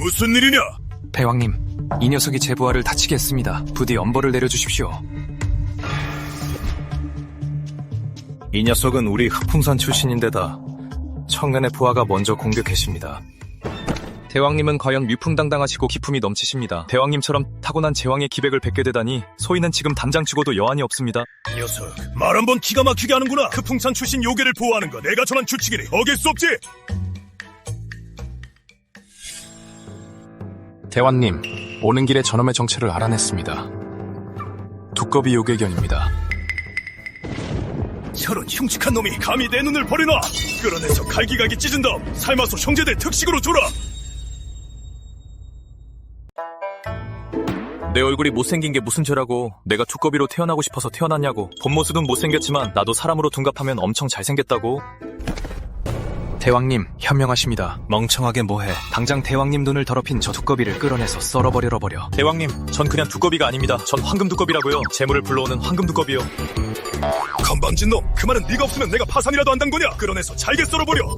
무슨 일이냐? 대왕님, 이 녀석이 제 부하를 다치게 했습니다. 부디 엄벌을 내려주십시오. 이 녀석은 우리 흑풍산 출신인데다 청년의 부하가 먼저 공격했습니다. 대왕님은 과연 위풍당당하시고 기품이 넘치십니다. 대왕님처럼 타고난 제왕의 기백을 뵙게 되다니 소인은 지금 당장 죽어도 여한이 없습니다. 이 녀석, 말 한번 기가 막히게 하는구나. 흑풍산 출신 요괴를 보호하는 거 내가 전한 규칙이니 어길 수 없지. 대왕님, 오는 길에 저놈의 정체를 알아냈습니다. 두꺼비 요괴견입니다. 저런 흉측한 놈이 감히 내 눈을 버리나? 끌어내서 갈기갈기 찢은 다음 삶아서 형제들 특식으로 줘라. 내 얼굴이 못생긴 게 무슨 죄라고. 내가 두꺼비로 태어나고 싶어서 태어났냐고. 본 모습은 못생겼지만 나도 사람으로 둔갑하면 엄청 잘생겼다고. 대왕님, 현명하십니다. 멍청하게 뭐해. 당장 대왕님 눈을 더럽힌 저 두꺼비를 끌어내서 썰어버려. 대왕님, 전 그냥 두꺼비가 아닙니다. 전 황금 두꺼비라고요. 재물을 불러오는 황금 두꺼비요. 건방진 놈, 그 말은 네가 없으면 내가 파산이라도 한단 거냐? 끌어내서 잘게 썰어버려.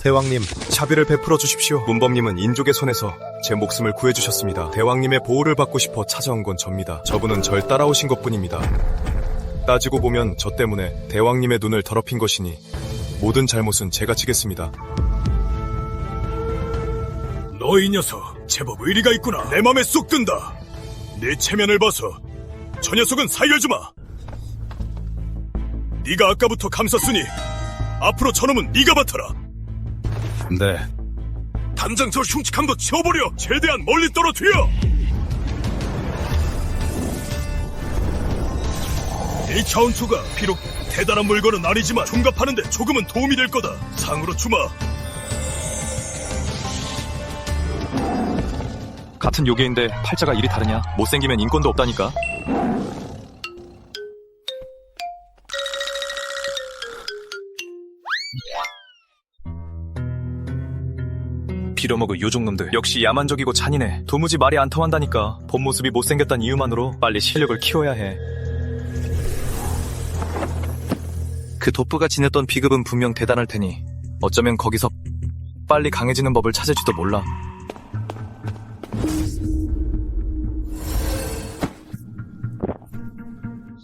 대왕님, 자비를 베풀어 주십시오. 문범님은 인족의 손에서 제 목숨을 구해주셨습니다. 대왕님의 보호를 받고 싶어 찾아온 건 접니다. 저분은 절 따라오신 것뿐입니다. 따지고 보면 저 때문에 대왕님의 눈을 더럽힌 것이니 모든 잘못은 제가 지겠습니다. 너 이 녀석, 제법 의리가 있구나. 내 맘에 쏙 든다. 네 체면을 봐서 저 녀석은 살려주마. 네가 아까부터 감쌌으니 앞으로 저놈은 네가 맡아라. 네. 당장 저 흉측한 거 치워버려. 최대한 멀리 떨어뜨려. 이 차원초가 비록 대단한 물건은 아니지만 둔갑하는데 조금은 도움이 될 거다. 상으로 주마. 같은 요괴인데 팔자가 이리 다르냐? 못생기면 인권도 없다니까. 빌어먹을 요족놈들. 역시 야만적이고 잔인해. 도무지 말이 안 통한다니까. 본 모습이 못생겼다는 이유만으로 빨리 실력을 키워야 해. 그 돋부가 지녔던 비급은 분명 대단할 테니 어쩌면 거기서 빨리 강해지는 법을 찾을지도 몰라.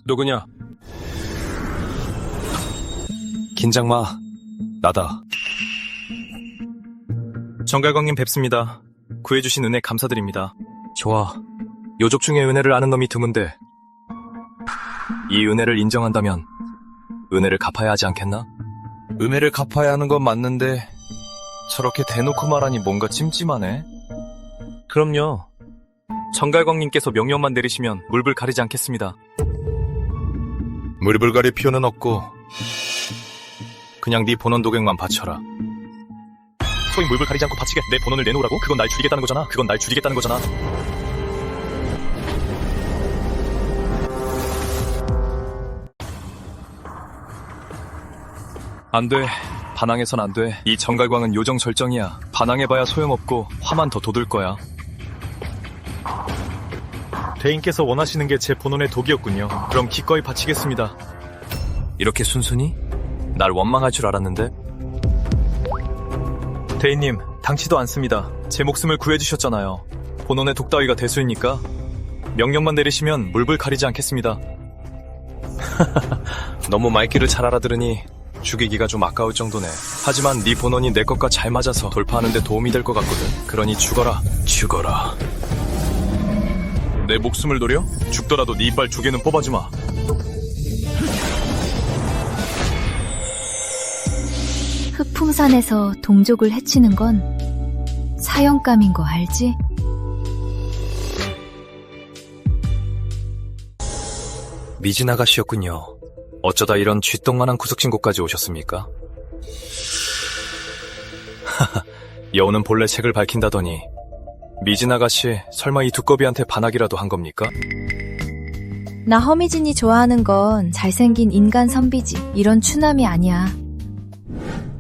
누구냐? 긴장 마. 나다. 정갈광님 뵙습니다. 구해주신 은혜 감사드립니다. 좋아. 요족 중에 은혜를 아는 놈이 드문데 이 은혜를 인정한다면 은혜를 갚아야 하지 않겠나? 은혜를 갚아야 하는 건 맞는데 저렇게 대놓고 말하니 뭔가 찜찜하네. 그럼요. 정갈광님께서 명령만 내리시면 물불 가리지 않겠습니다. 물불 가릴 필요는 없고 그냥 네 본원 도객만 바쳐라. 소위 물불 가리지 않고 바치게 내 본원을 내놓으라고? 그건 날 죽이겠다는 거잖아. 그건 날 죽이겠다는 거잖아. 안 돼. 반항해선 안 돼. 이 정갈광은 요정 절정이야. 반항해봐야 소용없고 화만 더 돋을 거야. 대인께서 원하시는 게 제 본원의 독이었군요. 그럼 기꺼이 바치겠습니다. 이렇게 순순히? 날 원망할 줄 알았는데? 대인님, 당치도 않습니다. 제 목숨을 구해주셨잖아요. 본원의 독 따위가 대수이니까 명령만 내리시면 물불 가리지 않겠습니다. 너무 말귀를 잘 알아들으니 죽이기가 좀 아까울 정도네. 하지만 네 본원이 내 것과 잘 맞아서 돌파하는 데 도움이 될 것 같거든. 그러니 죽어라. 죽어라. 내 목숨을 노려? 죽더라도 네 이빨 두 개는 뽑아주마. 흑풍산에서 동족을 해치는 건 사형감인 거 알지? 미진 아가씨였군요. 어쩌다 이런 쥐똥만한 구석진 곳까지 오셨습니까? 하하, 여우는 본래 색을 밝힌다더니 미진 아가씨 설마 이 두꺼비한테 반하기라도 한 겁니까? 나 허미진이 좋아하는 건 잘생긴 인간 선비지. 이런 추남이 아니야.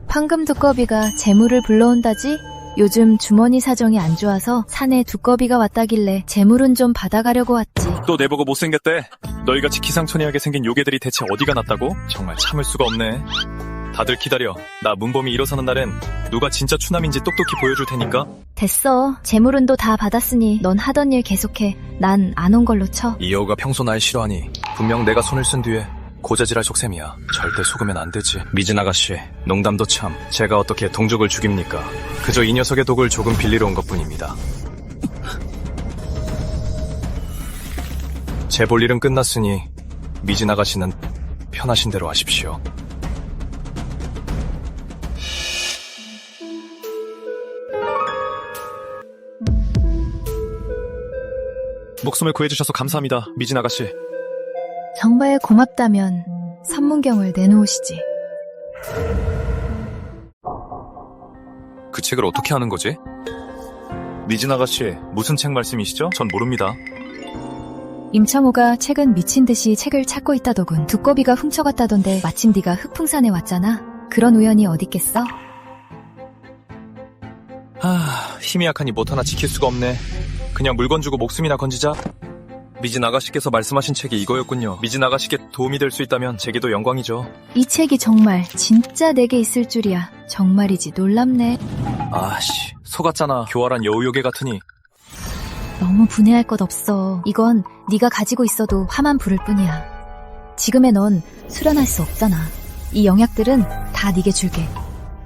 황금 두꺼비가 재물을 불러온다지? 요즘 주머니 사정이 안 좋아서 산에 두꺼비가 왔다길래 재물은 좀 받아가려고 왔지. 또 내보고 못생겼대. 너희같이 기상천외하게 생긴 요괴들이 대체 어디가 났다고? 정말 참을 수가 없네. 다들 기다려. 나 문범이 일어서는 날엔 누가 진짜 추남인지 똑똑히 보여줄 테니까. 됐어. 재물운도 다 받았으니 넌 하던 일 계속해. 난 안 온 걸로 쳐. 이 여우가 평소 날 싫어하니 분명 내가 손을 쓴 뒤에 고자질할 속셈이야. 절대 속으면 안 되지. 미진 아가씨, 농담도 참. 제가 어떻게 동족을 죽입니까? 그저 이 녀석의 독을 조금 빌리러 온 것뿐입니다. 제 볼 일은 끝났으니 미진 아가씨는 편하신 대로 하십시오. 목숨을 구해주셔서 감사합니다, 미진 아가씨. 정말 고맙다면 선문경을 내놓으시지. 그 책을 어떻게 하는 거지? 미진 아가씨, 무슨 책 말씀이시죠? 전 모릅니다. 임창호가 최근 미친 듯이 책을 찾고 있다더군. 두꺼비가 훔쳐갔다던데 마침 네가 흑풍산에 왔잖아. 그런 우연이 어딨겠어? 힘이 약하니 못 하나 지킬 수가 없네. 그냥 물건 주고 목숨이나 건지자. 미진 아가씨께서 말씀하신 책이 이거였군요. 미진 아가씨께 도움이 될 수 있다면 제게도 영광이죠. 이 책이 정말 진짜 내게 있을 줄이야. 정말이지 놀랍네. 아씨, 속았잖아. 교활한 여우요괴 같으니. 너무 분해할 것 없어. 이건 네가 가지고 있어도 화만 부를 뿐이야. 지금의 넌 수련할 수 없잖아. 이 영약들은 다 네게 줄게.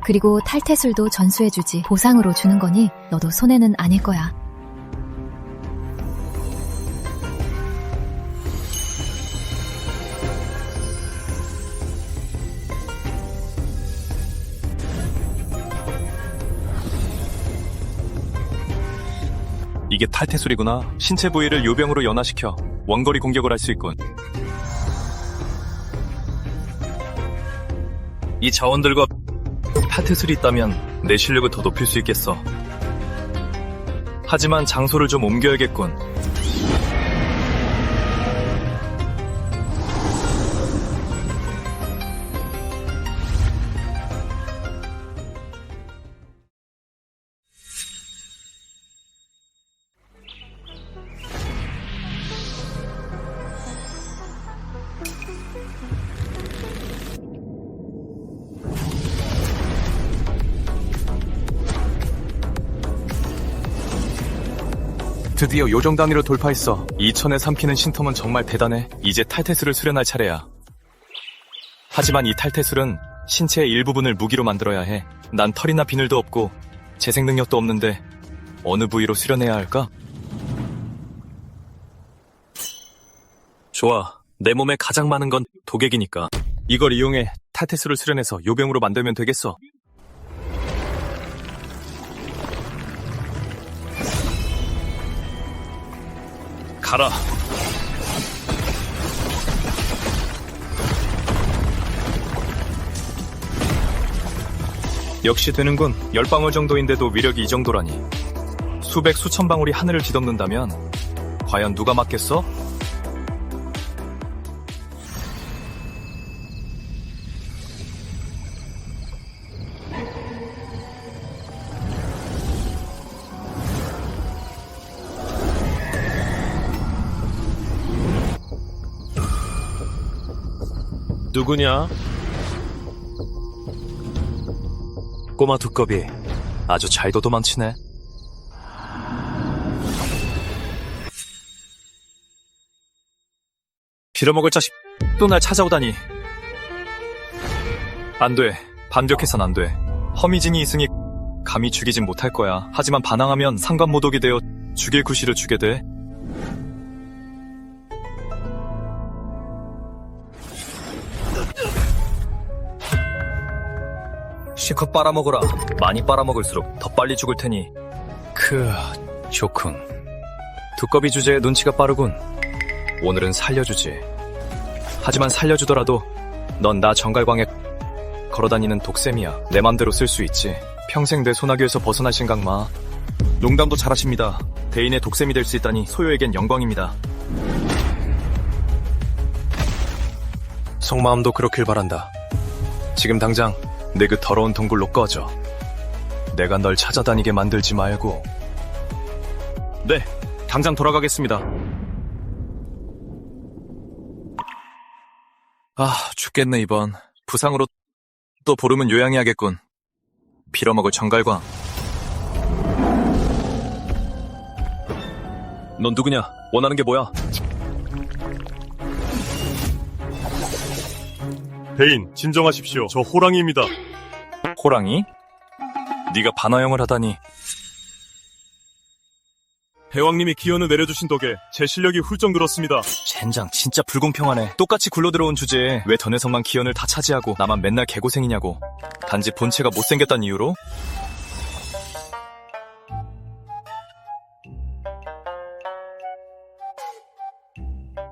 그리고 탈퇴술도 전수해주지. 보상으로 주는 거니 너도 손해는 아닐 거야. 이게 탈퇴술이구나. 신체 부위를 요병으로 연화시켜 원거리 공격을 할 수 있군. 이 자원들과 탈퇴술이 있다면 내 실력을 더 높일 수 있겠어. 하지만 장소를 좀 옮겨야겠군. 드디어 요정 단위로 돌파했어. 2000에 삼키는 신텀은 정말 대단해. 이제 탈퇴술을 수련할 차례야. 하지만 이 탈퇴술은 신체의 일부분을 무기로 만들어야 해. 난 털이나 비늘도 없고 재생 능력도 없는데 어느 부위로 수련해야 할까? 좋아. 내 몸에 가장 많은 건 독액이니까. 이걸 이용해 탈퇴술을 수련해서 요병으로 만들면 되겠어. 가라. 역시 되는군. 10방울 정도인데도 위력이 이 정도라니. 수백 수천 방울이 하늘을 뒤덮는다면 과연 누가 맞겠어? 누구냐? 꼬마 두꺼비, 아주 잘도 도망치네. 빌어먹을 자식 또 날 찾아오다니. 안 돼. 반격해선 안 돼. 허미진이 있으니 감히 죽이진 못할 거야. 하지만 반항하면 상관모독이 되어 죽일 구실을 주게 돼. 실컷 빨아먹어라. 많이 빨아먹을수록 더 빨리 죽을 테니. 좋군. 두꺼비 주제에 눈치가 빠르군. 오늘은 살려주지. 하지만 살려주더라도 넌 나 정갈광에 걸어다니는 독셈이야. 내 맘대로 쓸 수 있지. 평생 내 소나기에서 벗어날 생각 마. 농담도 잘하십니다. 대인의 독셈이 될 수 있다니 소요에겐 영광입니다. 속마음도 그렇길 바란다. 지금 당장 내 그 더러운 동굴로 꺼져. 내가 널 찾아다니게 만들지 말고. 네, 당장 돌아가겠습니다. 죽겠네 이번. 부상으로 또 보름은 요양해야겠군. 빌어먹을 정갈광. 넌 누구냐? 원하는 게 뭐야? 대인, 진정하십시오. 저 호랑이입니다. 호랑이? 네가 반화형을 하다니. 대왕님이 기연을 내려주신 덕에 제 실력이 훌쩍 늘었습니다. 젠장 진짜 불공평하네. 똑같이 굴러들어온 주제에 왜 더 녀석만 기연을 다 차지하고 나만 맨날 개고생이냐고. 단지 본체가 못생겼단 이유로?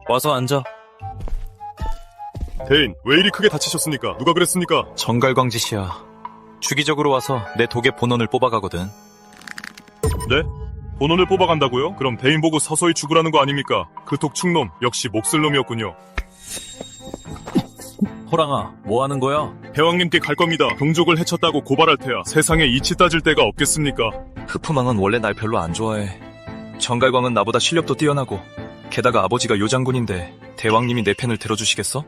와서 앉아. 대인, 왜 이리 크게 다치셨습니까? 누가 그랬습니까? 정갈광 짓이야. 주기적으로 와서 내 독의 본원을 뽑아가거든. 네? 본원을 뽑아간다고요? 그럼 대인 보고 서서히 죽으라는 거 아닙니까? 그 독충놈 역시 몫을 놈이었군요. 호랑아, 뭐 하는 거야? 대왕님께 갈 겁니다. 동족을 해쳤다고 고발할 테야. 세상에 이치 따질 데가 없겠습니까? 흑푸망은 원래 날 별로 안 좋아해. 정갈광은 나보다 실력도 뛰어나고 게다가 아버지가 요장군인데 대왕님이 내 편을 들어주시겠어?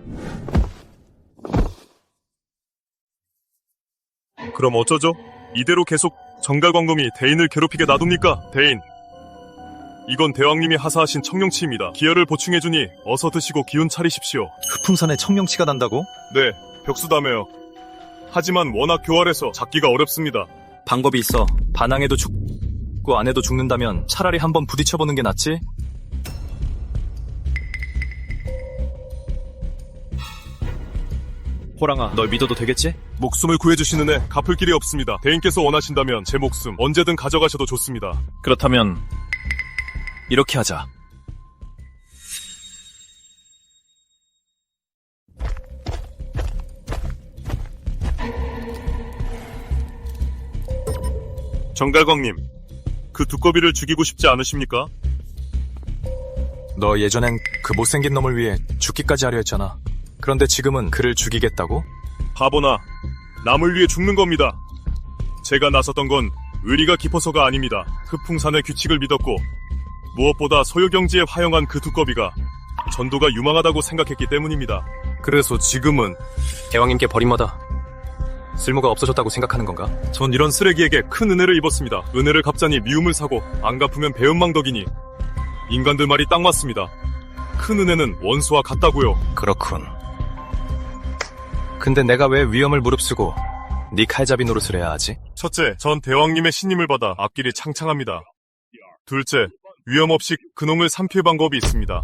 그럼 어쩌죠? 이대로 계속 정갈광놈이 대인을 괴롭히게 놔둡니까? 대인, 이건 대왕님이 하사하신 청룡치입니다. 기혈을 보충해주니 어서 드시고 기운 차리십시오. 흑풍산에 청룡치가 난다고? 네, 벽수다며요. 하지만 워낙 교활해서 잡기가 어렵습니다. 방법이 있어. 반항해도 죽고 안 해도 죽는다면 차라리 한번 부딪혀보는 게 낫지? 호랑아, 널 믿어도 되겠지? 목숨을 구해주시는 애 갚을 길이 없습니다. 대인께서 원하신다면 제 목숨 언제든 가져가셔도 좋습니다. 그렇다면 이렇게 하자. 정갈광님, 그 두꺼비를 죽이고 싶지 않으십니까? 너 예전엔 그 못생긴 놈을 위해 죽기까지 하려 했잖아. 그런데 지금은 그를 죽이겠다고? 바보나, 남을 위해 죽는 겁니다. 제가 나섰던 건 의리가 깊어서가 아닙니다. 흑풍산의 규칙을 믿었고 무엇보다 소유경지에 화영한 그 두꺼비가 전도가 유망하다고 생각했기 때문입니다. 그래서 지금은 대왕님께 버림받아 쓸모가 없어졌다고 생각하는 건가? 전 이런 쓰레기에게 큰 은혜를 입었습니다. 은혜를 갚자니 미움을 사고 안 갚으면 배은망덕이니 인간들 말이 딱 맞습니다. 큰 은혜는 원수와 같다고요. 그렇군. 근데 내가 왜 위험을 무릅쓰고 네 칼잡이 노릇을 해야 하지? 첫째, 전 대왕님의 신임을 받아 앞길이 창창합니다. 둘째, 위험 없이 그놈을 삼킬 방법이 있습니다.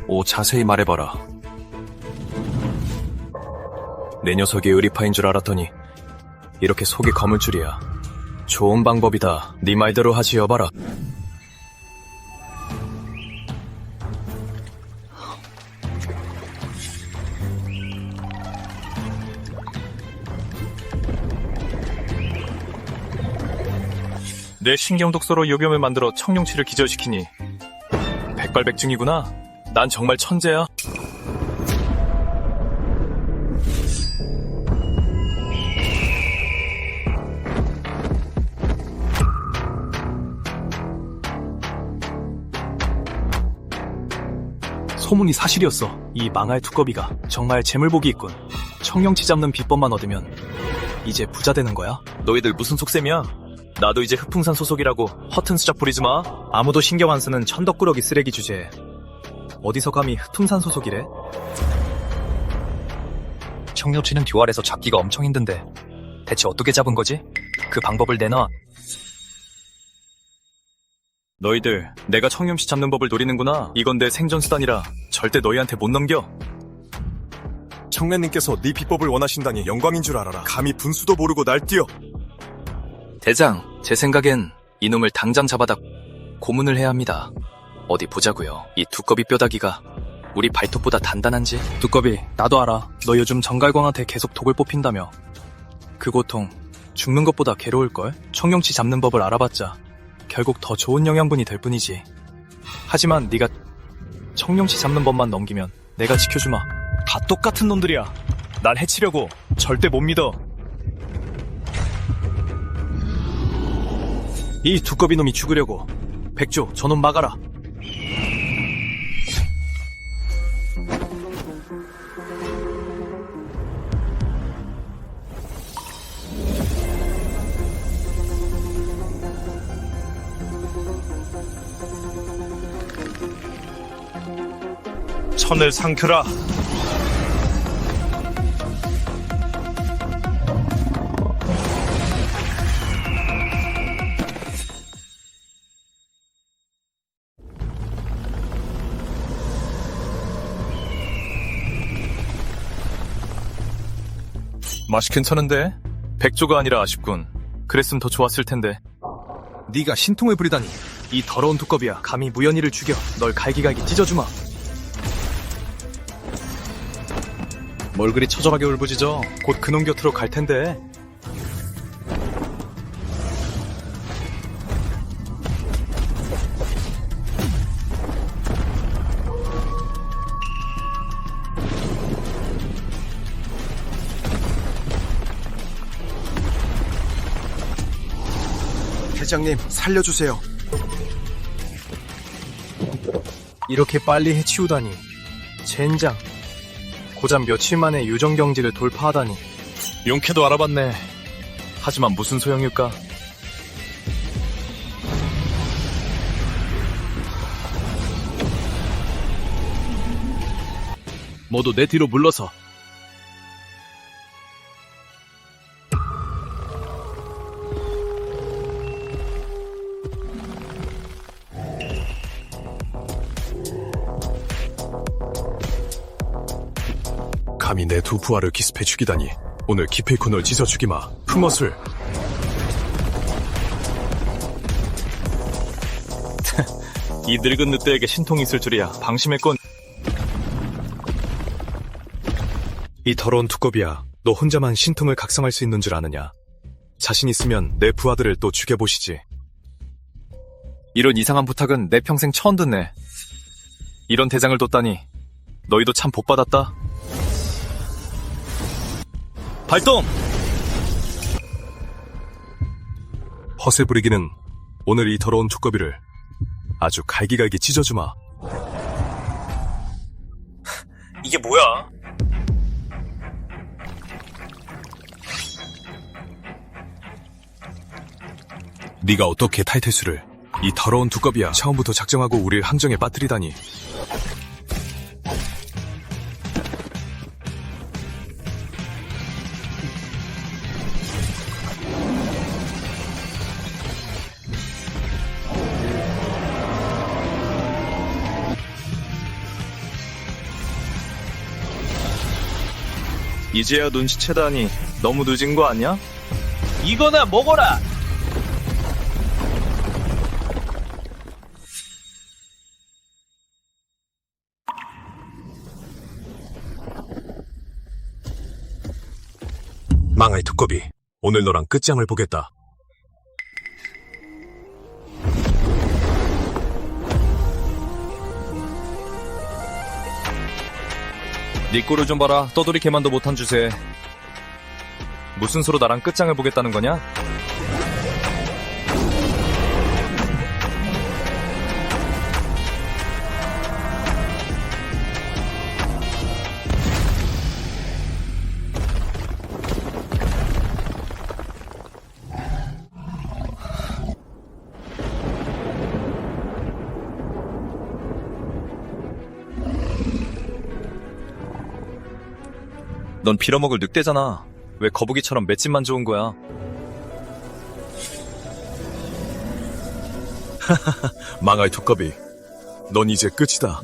오, 자세히 말해봐라. 내 녀석이 의리파인 줄 알았더니 이렇게 속이 검을 줄이야. 좋은 방법이다. 네 말대로 하지 여봐라. 내 신경독소로 요병을 만들어 청룡치를 기절시키니 백발백중이구나. 난 정말 천재야. 소문이 사실이었어. 이 망할 두꺼비가 정말 재물복이 있군. 청룡치 잡는 비법만 얻으면 이제 부자 되는 거야? 너희들 무슨 속셈이야? 나도 이제 흑풍산 소속이라고 허튼 수작 부리지 마. 아무도 신경 안 쓰는 천덕꾸러기 쓰레기 주제에 어디서 감히 흑풍산 소속이래? 청룡치는 듀알에서 잡기가 엄청 힘든데 대체 어떻게 잡은 거지? 그 방법을 내놔. 너희들 내가 청룡치 잡는 법을 노리는구나. 이건 내 생존수단이라 절대 너희한테 못 넘겨. 청래님께서 네 비법을 원하신다니 영광인 줄 알아라. 감히 분수도 모르고 날뛰어. 대장, 제 생각엔 이놈을 당장 잡아다 고문을 해야 합니다. 어디 보자고요. 이 두꺼비 뼈다귀가 우리 발톱보다 단단한지? 두꺼비, 나도 알아. 너 요즘 정갈광한테 계속 독을 뽑힌다며. 그 고통, 죽는 것보다 괴로울걸? 청룡치 잡는 법을 알아봤자 결국 더 좋은 영양분이 될 뿐이지. 하지만 네가 청룡치 잡는 법만 넘기면 내가 지켜주마. 다 똑같은 놈들이야. 날 해치려고 절대 못 믿어. 이 두꺼비 놈이 죽으려고. 백조, 저놈 막아라. 천을 상켜라. 맛이 괜찮은데? 백조가 아니라 아쉽군. 그랬으면 더 좋았을 텐데. 네가 신통을 부리다니. 이 더러운 두꺼비야. 감히 무연이를 죽여. 널 갈기갈기 찢어주마. 뭘 그리 처절하게 울부짖어. 곧 그놈 곁으로 갈 텐데. 대장님, 살려주세요. 이렇게 빨리 해치우다니. 젠장. 고작 며칠 만에 유정경지를 돌파하다니. 용케도 알아봤네. 하지만 무슨 소용일까? 모두 내 뒤로 물러서. 감히 내 두 부하를 기습해 죽이다니. 오늘 기필코 찢어 죽이마. 품어술. 이 늙은 늑대에게 신통이 있을 줄이야. 방심했건. 이 더러운 두꺼비야. 너 혼자만 신통을 각성할 수 있는 줄 아느냐? 자신 있으면 내 부하들을 또 죽여보시지. 이런 이상한 부탁은 내 평생 처음 듣네. 이런 대장을 뒀다니. 너희도 참 복받았다. 발동! 허세 부리기는 오늘 이 더러운 두꺼비를 아주 갈기갈기 찢어주마. 이게 뭐야? 네가 어떻게 타이테스를, 이 더러운 두꺼비야. 처음부터 작정하고 우릴 함정에 빠뜨리다니. 이제야 눈치채다니. 너무 늦은 거 아니야? 이거나 먹어라! 망할 두꺼비. 오늘 너랑 끝장을 보겠다. 네 꼴을 좀 봐라. 떠돌이 개만도 못한 주제. 무슨 수로 나랑 끝장을 보겠다는 거냐? 넌 빌어먹을 늑대잖아. 왜 거북이처럼 맷집만 좋은 거야? 망할 두꺼비. 넌 이제 끝이다.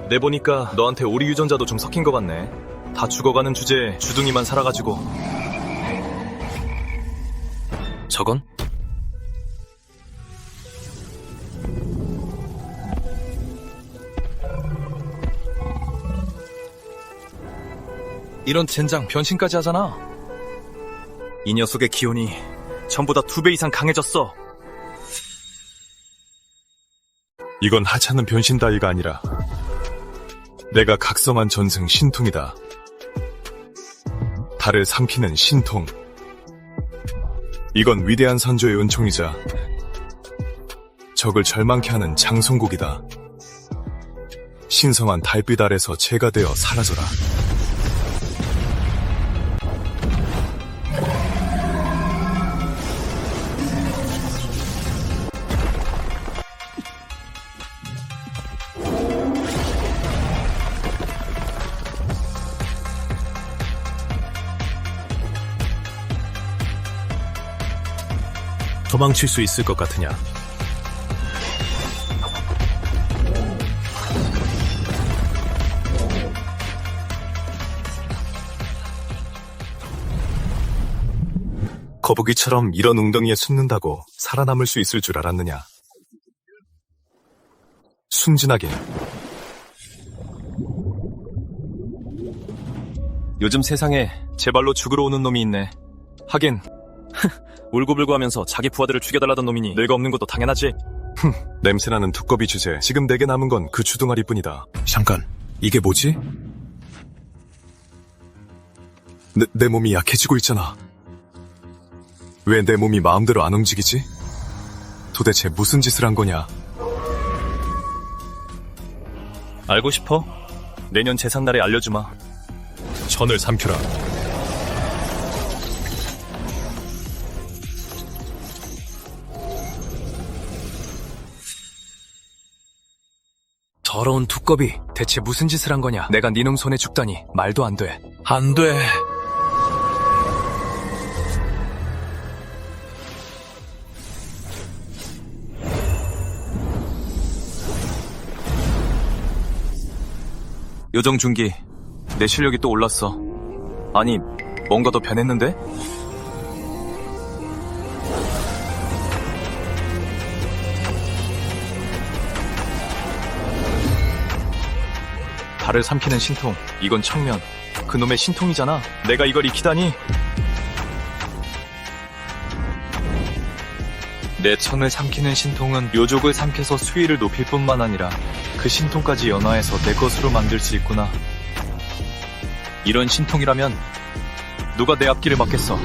내보니까 너한테 오리 유전자도 좀 섞인 것 같네. 다 죽어가는 주제에 주둥이만 살아가지고. 저건? 이런 젠장 변신까지 하잖아. 이 녀석의 기운이 전보다 2배 이상 강해졌어. 이건 하찮은 변신 따위가 아니라 내가 각성한 전승 신통이다. 달을 삼키는 신통. 이건 위대한 선조의 은총이자 적을 절망케 하는 장송곡이다. 신성한 달빛 아래서 재가 되어 사라져라. 도망칠 수 있을 것 같으냐? 거북이처럼 이런 웅덩이에 숨는다고 살아남을 수 있을 줄 알았느냐? 순진하게. 요즘 세상에 제 발로 죽으러 오는 놈이 있네. 하긴 울고불고 하면서 자기 부하들을 죽여달라던 놈이니 뇌가 없는 것도 당연하지. 냄새나는 두꺼비 주제. 지금 내게 남은 건 그 주둥아리뿐이다. 잠깐, 이게 뭐지? 내 몸이 약해지고 있잖아. 왜 내 몸이 마음대로 안 움직이지? 도대체 무슨 짓을 한 거냐? 알고 싶어? 내년 제삿날에 알려주마. 천을 삼켜라. 더러운 두꺼비, 대체 무슨 짓을 한 거냐? 내가 니놈 손에 죽다니 말도 안 돼. 안 돼. 요정 중기, 내 실력이 또 올랐어. 아니, 뭔가 더 변했는데? 발을 삼키는 신통, 이건 청면. 그놈의 신통이잖아. 내가 이걸 익히다니. 내 천을 삼키는 신통은 묘족을 삼켜서 수위를 높일 뿐만 아니라 그 신통까지 연화해서 내 것으로 만들 수 있구나. 이런 신통이라면 누가 내 앞길을 막겠어.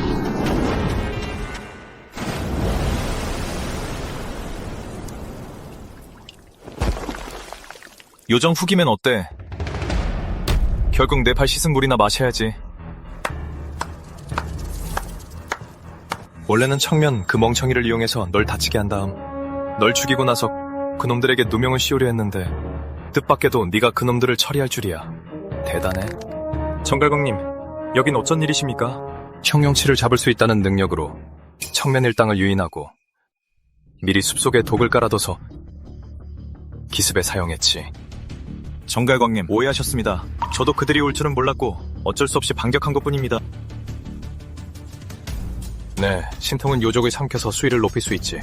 요정 후기면 어때? 결국 내 발 씻은 물이나 마셔야지. 원래는 청면 그 멍청이를 이용해서 널 다치게 한 다음 널 죽이고 나서 그놈들에게 누명을 씌우려 했는데 뜻밖에도 네가 그놈들을 처리할 줄이야. 대단해. 정갈광님, 여긴 어쩐 일이십니까? 청룡치를 잡을 수 있다는 능력으로 청면 일당을 유인하고 미리 숲속에 독을 깔아둬서 기습에 사용했지. 정갈광님, 오해하셨습니다. 저도 그들이 올 줄은 몰랐고 어쩔 수 없이 반격한 것뿐입니다. 네, 신통은 요족을 삼켜서 수위를 높일 수 있지.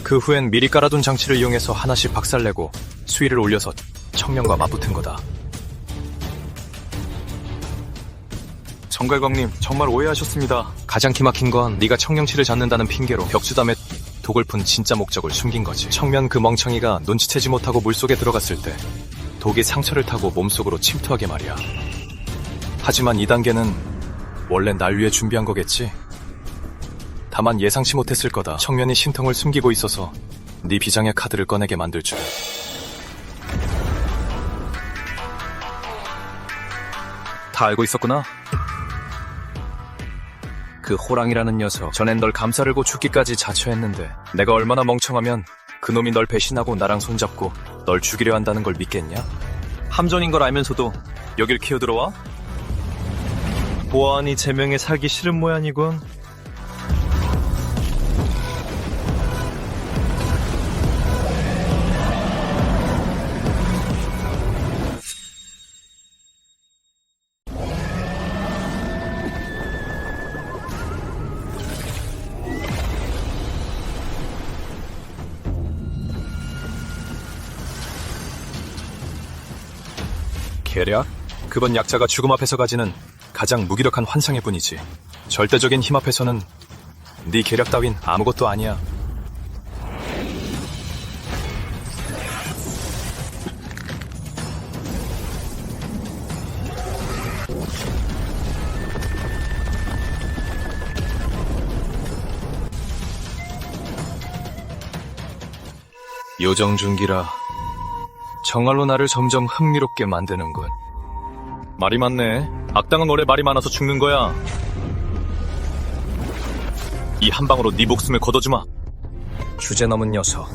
그 후엔 미리 깔아둔 장치를 이용해서 하나씩 박살내고 수위를 올려서 청명과 맞붙은 거다. 정갈광님, 정말 오해하셨습니다. 가장 기막힌 건 네가 청룡치를 잡는다는 핑계로 벽주담에 독을 푼 진짜 목적을 숨긴 거지. 청면 그 멍청이가 눈치채지 못하고 물속에 들어갔을 때 독이 상처를 타고 몸속으로 침투하게 말이야. 하지만 2단계는 원래 날 위해 준비한 거겠지? 다만 예상치 못했을 거다. 청면이 신통을 숨기고 있어서 네 비장의 카드를 꺼내게 만들 줄. 다 알고 있었구나. 그 호랑이라는 녀석, 전엔 널 감싸려고 죽기까지 자처했는데 내가 얼마나 멍청하면 그놈이 널 배신하고 나랑 손잡고 널 죽이려 한다는 걸 믿겠냐? 함정인 걸 알면서도 여길 기어들어와? 보아하니 제명에 살기 싫은 모양이군. 계략? 그건 약자가 죽음 앞에서 가지는 가장 무기력한 환상일 뿐이지. 절대적인 힘 앞에서는 네 계략 따윈 아무것도 아니야. 요정중기라 정말로 나를 점점 흥미롭게 만드는군. 말이 많네. 악당은 원래 말이 많아서 죽는 거야. 이 한 방으로 네 목숨을 걷어주마. 주제 넘은 녀석.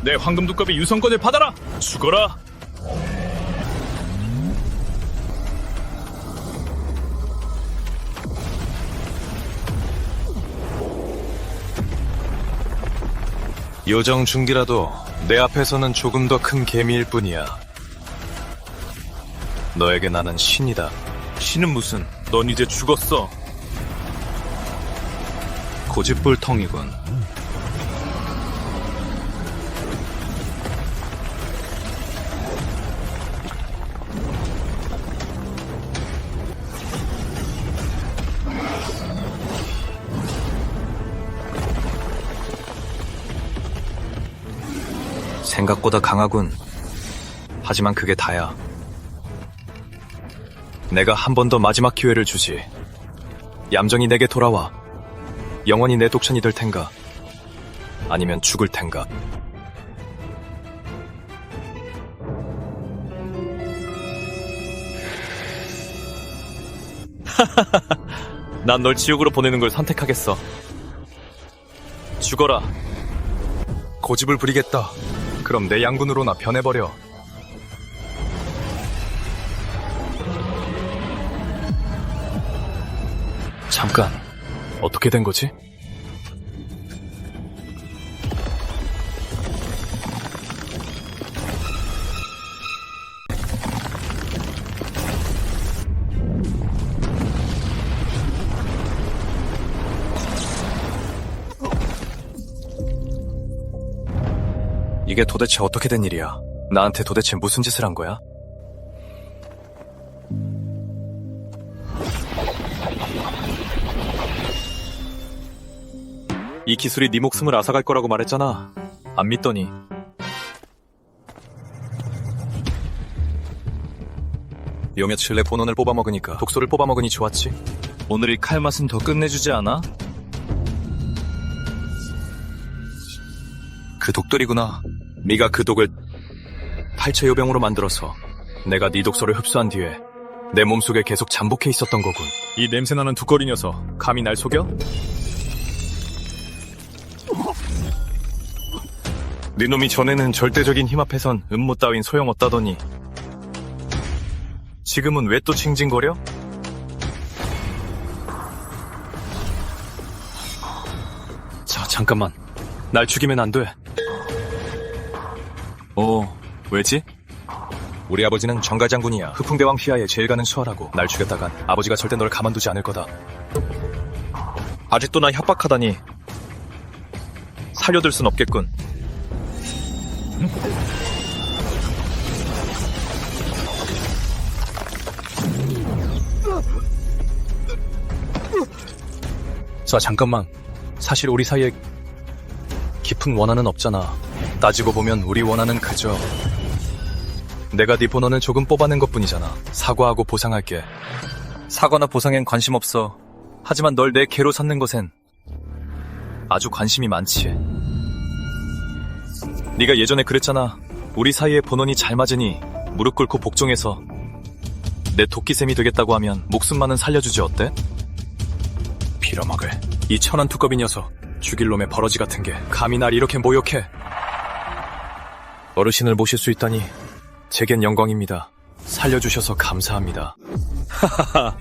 내 황금 두꺼비 유성권을 받아라! 죽어라! 요정 중기라도 내 앞에서는 조금 더 큰 개미일 뿐이야. 너에게 나는 신이다. 신은 무슨, 넌 이제 죽었어. 고집불통이군. 생각보다 강하군. 하지만 그게 다야. 내가 한 번 더 마지막 기회를 주지. 얌전히 내게 돌아와. 영원히 내 독천이 될 텐가? 아니면 죽을 텐가? 난 널 지옥으로 보내는 걸 선택하겠어. 죽어라. 고집을 부리겠다. 그럼 내 양군으로 나 변해버려. 잠깐, 어떻게 된 거지? 이게 도대체 어떻게 된 일이야? 나한테 도대체 무슨 짓을 한 거야? 이 기술이 네 목숨을 앗아갈 거라고 말했잖아. 안 믿더니. 요 며칠 내 본원을 뽑아먹으니까 독소를 뽑아먹으니 좋았지? 오늘 이 칼맛은 더 끝내주지 않아? 그 독돌이구나. 네가 그 독을 팔체요병으로 만들어서 내가 네 독소를 흡수한 뒤에 내 몸속에 계속 잠복해 있었던 거군. 이 냄새나는 두꺼리 녀석, 감히 날 속여? 네 놈이 전에는 절대적인 힘 앞에선 음모 따윈 소용없다더니 지금은 왜 또 징징거려? 자, 잠깐만. 날 죽이면 안 돼. 왜지? 우리 아버지는 정갈장군이야. 흑풍대왕 휘하에 제일 가는 수하라고. 날 죽였다간 아버지가 절대 널 가만두지 않을 거다. 아직도 나 협박하다니. 살려둘 순 없겠군. 자, 잠깐만. 사실 우리 사이에 깊은 원한은 없잖아. 따지고 보면 우리 원한은 그저 내가 네 본원을 조금 뽑아낸 것뿐이잖아. 사과하고 보상할게. 사과나 보상엔 관심 없어. 하지만 널 내 개로 삼는 것엔 아주 관심이 많지. 네가 예전에 그랬잖아. 우리 사이에 본원이 잘 맞으니 무릎 꿇고 복종해서 내 도끼샘이 되겠다고 하면 목숨만은 살려주지 어때? 빌어먹을 이 천한 두꺼비 녀석. 죽일 놈의 버러지 같은 게 감히 날 이렇게 모욕해. 어르신을 모실 수 있다니 제겐 영광입니다. 살려주셔서 감사합니다. 하하하.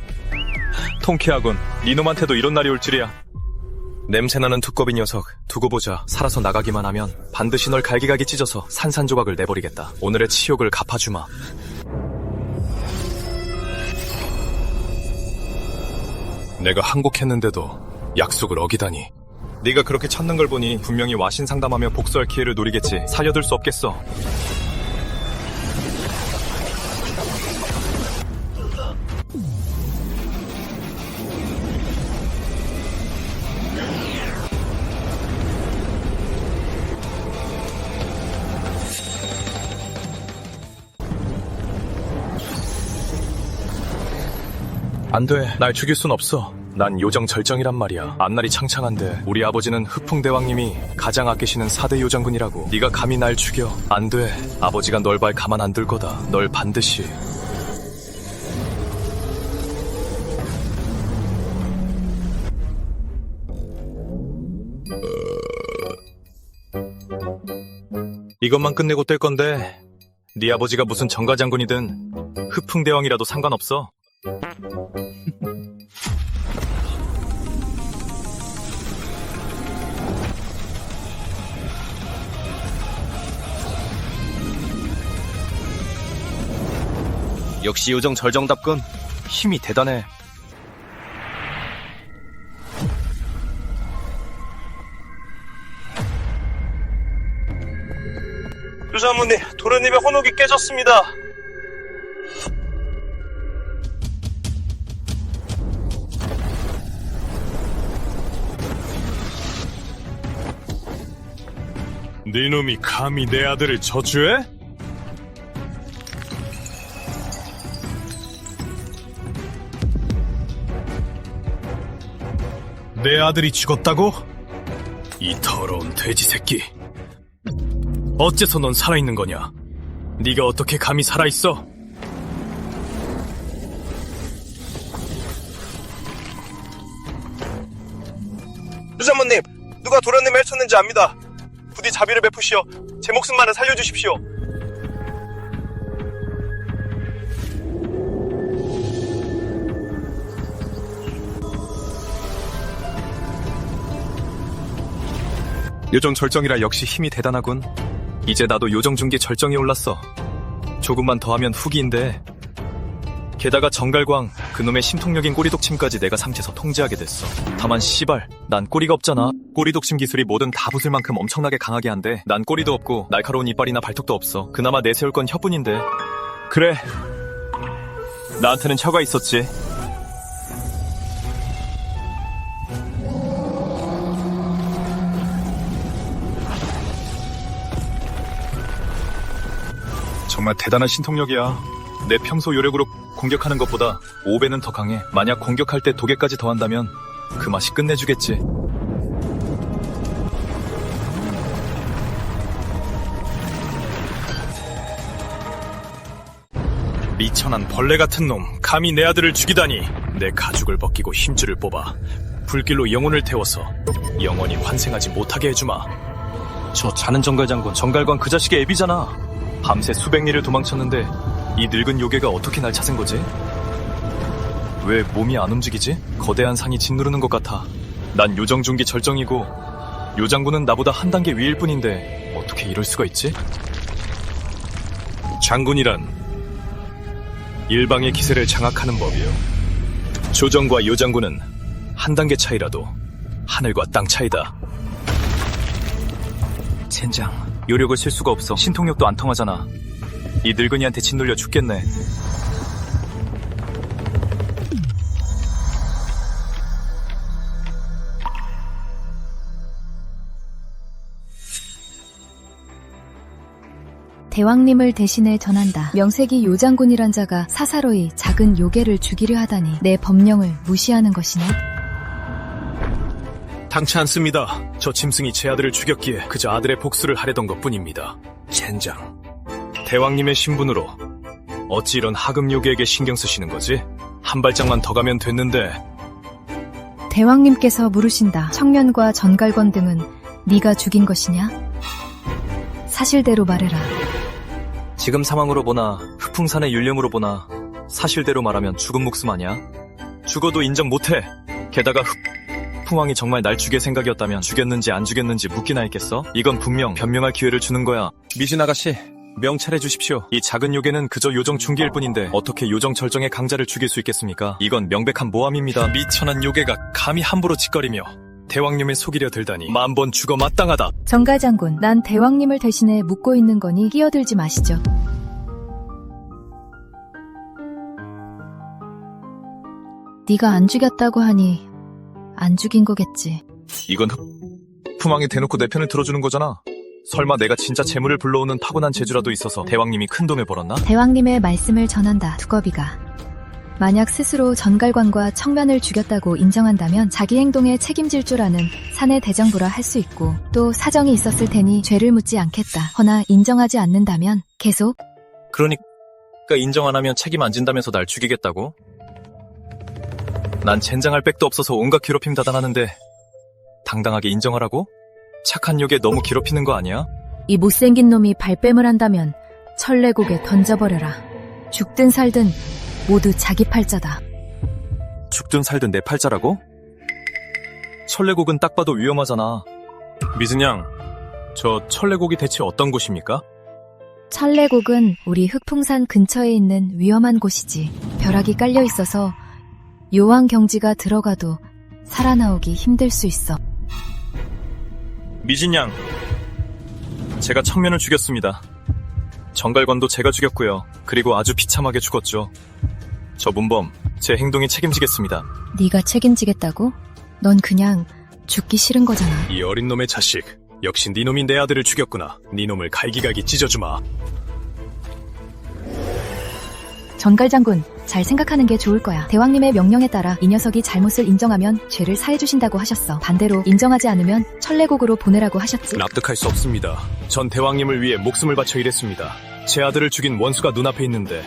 통쾌하군. 네 놈한테도 이런 날이 올 줄이야. 냄새나는 두꺼비 녀석. 두고 보자. 살아서 나가기만 하면 반드시 널 갈기갈기 찢어서 산산조각을 내버리겠다. 오늘의 치욕을 갚아주마. 내가 항복했는데도 약속을 어기다니. 네가 그렇게 찾는 걸 보니 분명히 와신 상담하며 복수할 기회를 노리겠지. 살려둘 수 없겠어. 안 돼. 날 죽일 순 없어. 난 요정 절정이란 말이야. 앞날이 창창한데 우리 아버지는 흑풍대왕님이 가장 아끼시는 4대 요정군이라고. 네가 감히 날 죽여. 안 돼. 아버지가 널 발 가만 안 둘 거다. 널 반드시. 이것만 끝내고 뗄 건데 네 아버지가 무슨 정가장군이든 흑풍대왕이라도 상관없어. 역시 요정 절정답군. 힘이 대단해. 유사모님, 도련님의 혼옥이 깨졌습니다. 네 놈이 감히 내 아들을 저주해? 내 아들이 죽었다고? 이 더러운 돼지 새끼. 어째서 넌 살아있는 거냐? 네가 어떻게 감히 살아있어? 유사모님, 누가 도련님을 해쳤는지 압니다. 부디 자비를 베푸시어 제 목숨만은 살려주십시오. 요정 절정이라 역시 힘이 대단하군. 이제 나도 요정 중기 절정이 올랐어. 조금만 더 하면 후기인데. 게다가 정갈광, 그놈의 심통력인 꼬리독침까지 내가 삼켜서 통제하게 됐어. 다만 씨발, 난 꼬리가 없잖아. 꼬리독침 기술이 뭐든 다 부술 만큼 엄청나게 강하게 한데 난 꼬리도 없고 날카로운 이빨이나 발톱도 없어. 그나마 내세울 건 혀뿐인데. 그래, 나한테는 혀가 있었지. 정말 대단한 신통력이야. 내 평소 요력으로 공격하는 것보다 5배는 더 강해. 만약 공격할 때 도개까지 더한다면 그 맛이 끝내주겠지. 미천한 벌레 같은 놈, 감히 내 아들을 죽이다니. 내 가죽을 벗기고 힘줄을 뽑아 불길로 영혼을 태워서 영원히 환생하지 못하게 해주마. 저 자는 정갈장군, 정갈광 그 자식의 애비잖아. 밤새 수백 리를 도망쳤는데 이 늙은 요괴가 어떻게 날 찾은 거지? 왜 몸이 안 움직이지? 거대한 산이 짓누르는 것 같아. 난 요정중기 절정이고 요장군은 나보다 한 단계 위일 뿐인데 어떻게 이럴 수가 있지? 장군이란 일방의 기세를 장악하는 법이요. 조정과 요장군은 한 단계 차이라도 하늘과 땅 차이다. 젠장, 요력을 쓸 수가 없어. 신통력도 안 통하잖아. 이 늙은이한테 짓눌려 죽겠네. 대왕님을 대신해 전한다. 명색이 요장군이란 자가 사사로이 작은 요괴를 죽이려 하다니 내 법령을 무시하는 것이네. 당치 않습니다. 저 짐승이 제 아들을 죽였기에 그저 아들의 복수를 하려던 것뿐입니다. 젠장, 대왕님의 신분으로 어찌 이런 하급 요괴에게 신경 쓰시는 거지? 한 발짝만 더 가면 됐는데. 대왕님께서 물으신다. 청년과 전갈권 등은 네가 죽인 것이냐? 사실대로 말해라. 지금 상황으로 보나 흑풍산의 율령으로 보나 사실대로 말하면 죽은 목숨 아니야? 죽어도 인정 못해. 게다가 흑풍왕이 정말 날 죽일 생각이었다면 죽였는지 안 죽였는지 묻기나 했겠어? 이건 분명 변명할 기회를 주는 거야. 미진 아가씨, 명찰해 주십시오. 이 작은 요괴는 그저 요정 중기일 뿐인데 어떻게 요정 절정의 강자를 죽일 수 있겠습니까? 이건 명백한 모함입니다. 미천한 요괴가 감히 함부로 짓거리며 대왕님을 속이려 들다니 만번 죽어 마땅하다. 정가장군, 난 대왕님을 대신해 묻고 있는 거니 끼어들지 마시죠. 네가 안 죽였다고 하니 안 죽인 거겠지. 이건 흑풍왕이 대놓고 내 편을 들어주는 거잖아. 설마 내가 진짜 재물을 불러오는 타고난 재주라도 있어서 대왕님이 큰 돈을 벌었나? 대왕님의 말씀을 전한다. 두꺼비가. 만약 스스로 전갈관과 청면을 죽였다고 인정한다면 자기 행동에 책임질 줄 아는 사내 대장부라 할 수 있고 또 사정이 있었을 테니 죄를 묻지 않겠다. 허나 인정하지 않는다면 계속. 그러니까 인정 안 하면 책임 안 진다면서 날 죽이겠다고? 난 젠장할 백도 없어서 온갖 괴롭힘 다 당하는데 당당하게 인정하라고? 착한 욕에 너무 괴롭히는 거 아니야? 이 못생긴 놈이 발뺌을 한다면 천레곡에 던져버려라. 죽든 살든 모두 자기 팔자다. 죽든 살든 내 팔자라고? 천레곡은 딱 봐도 위험하잖아. 미진양, 저 천레곡이 대체 어떤 곳입니까? 천레곡은 우리 흑풍산 근처에 있는 위험한 곳이지. 벼락이 깔려 있어서 요한 경지가 들어가도 살아나오기 힘들 수 있어. 미진양, 제가 청면을 죽였습니다. 정갈관도 제가 죽였고요. 그리고 아주 비참하게 죽었죠. 저 문범, 제 행동에 책임지겠습니다. 네가 책임지겠다고? 넌 그냥 죽기 싫은 거잖아. 이 어린 놈의 자식, 역시 네 놈이 내 아들을 죽였구나. 네 놈을 갈기갈기 찢어주마. 전갈장군, 잘 생각하는 게 좋을 거야. 대왕님의 명령에 따라 이 녀석이 잘못을 인정하면 죄를 사해주신다고 하셨어. 반대로 인정하지 않으면 천레곡으로 보내라고 하셨지. 납득할 수 없습니다. 전 대왕님을 위해 목숨을 바쳐 일했습니다. 제 아들을 죽인 원수가 눈앞에 있는데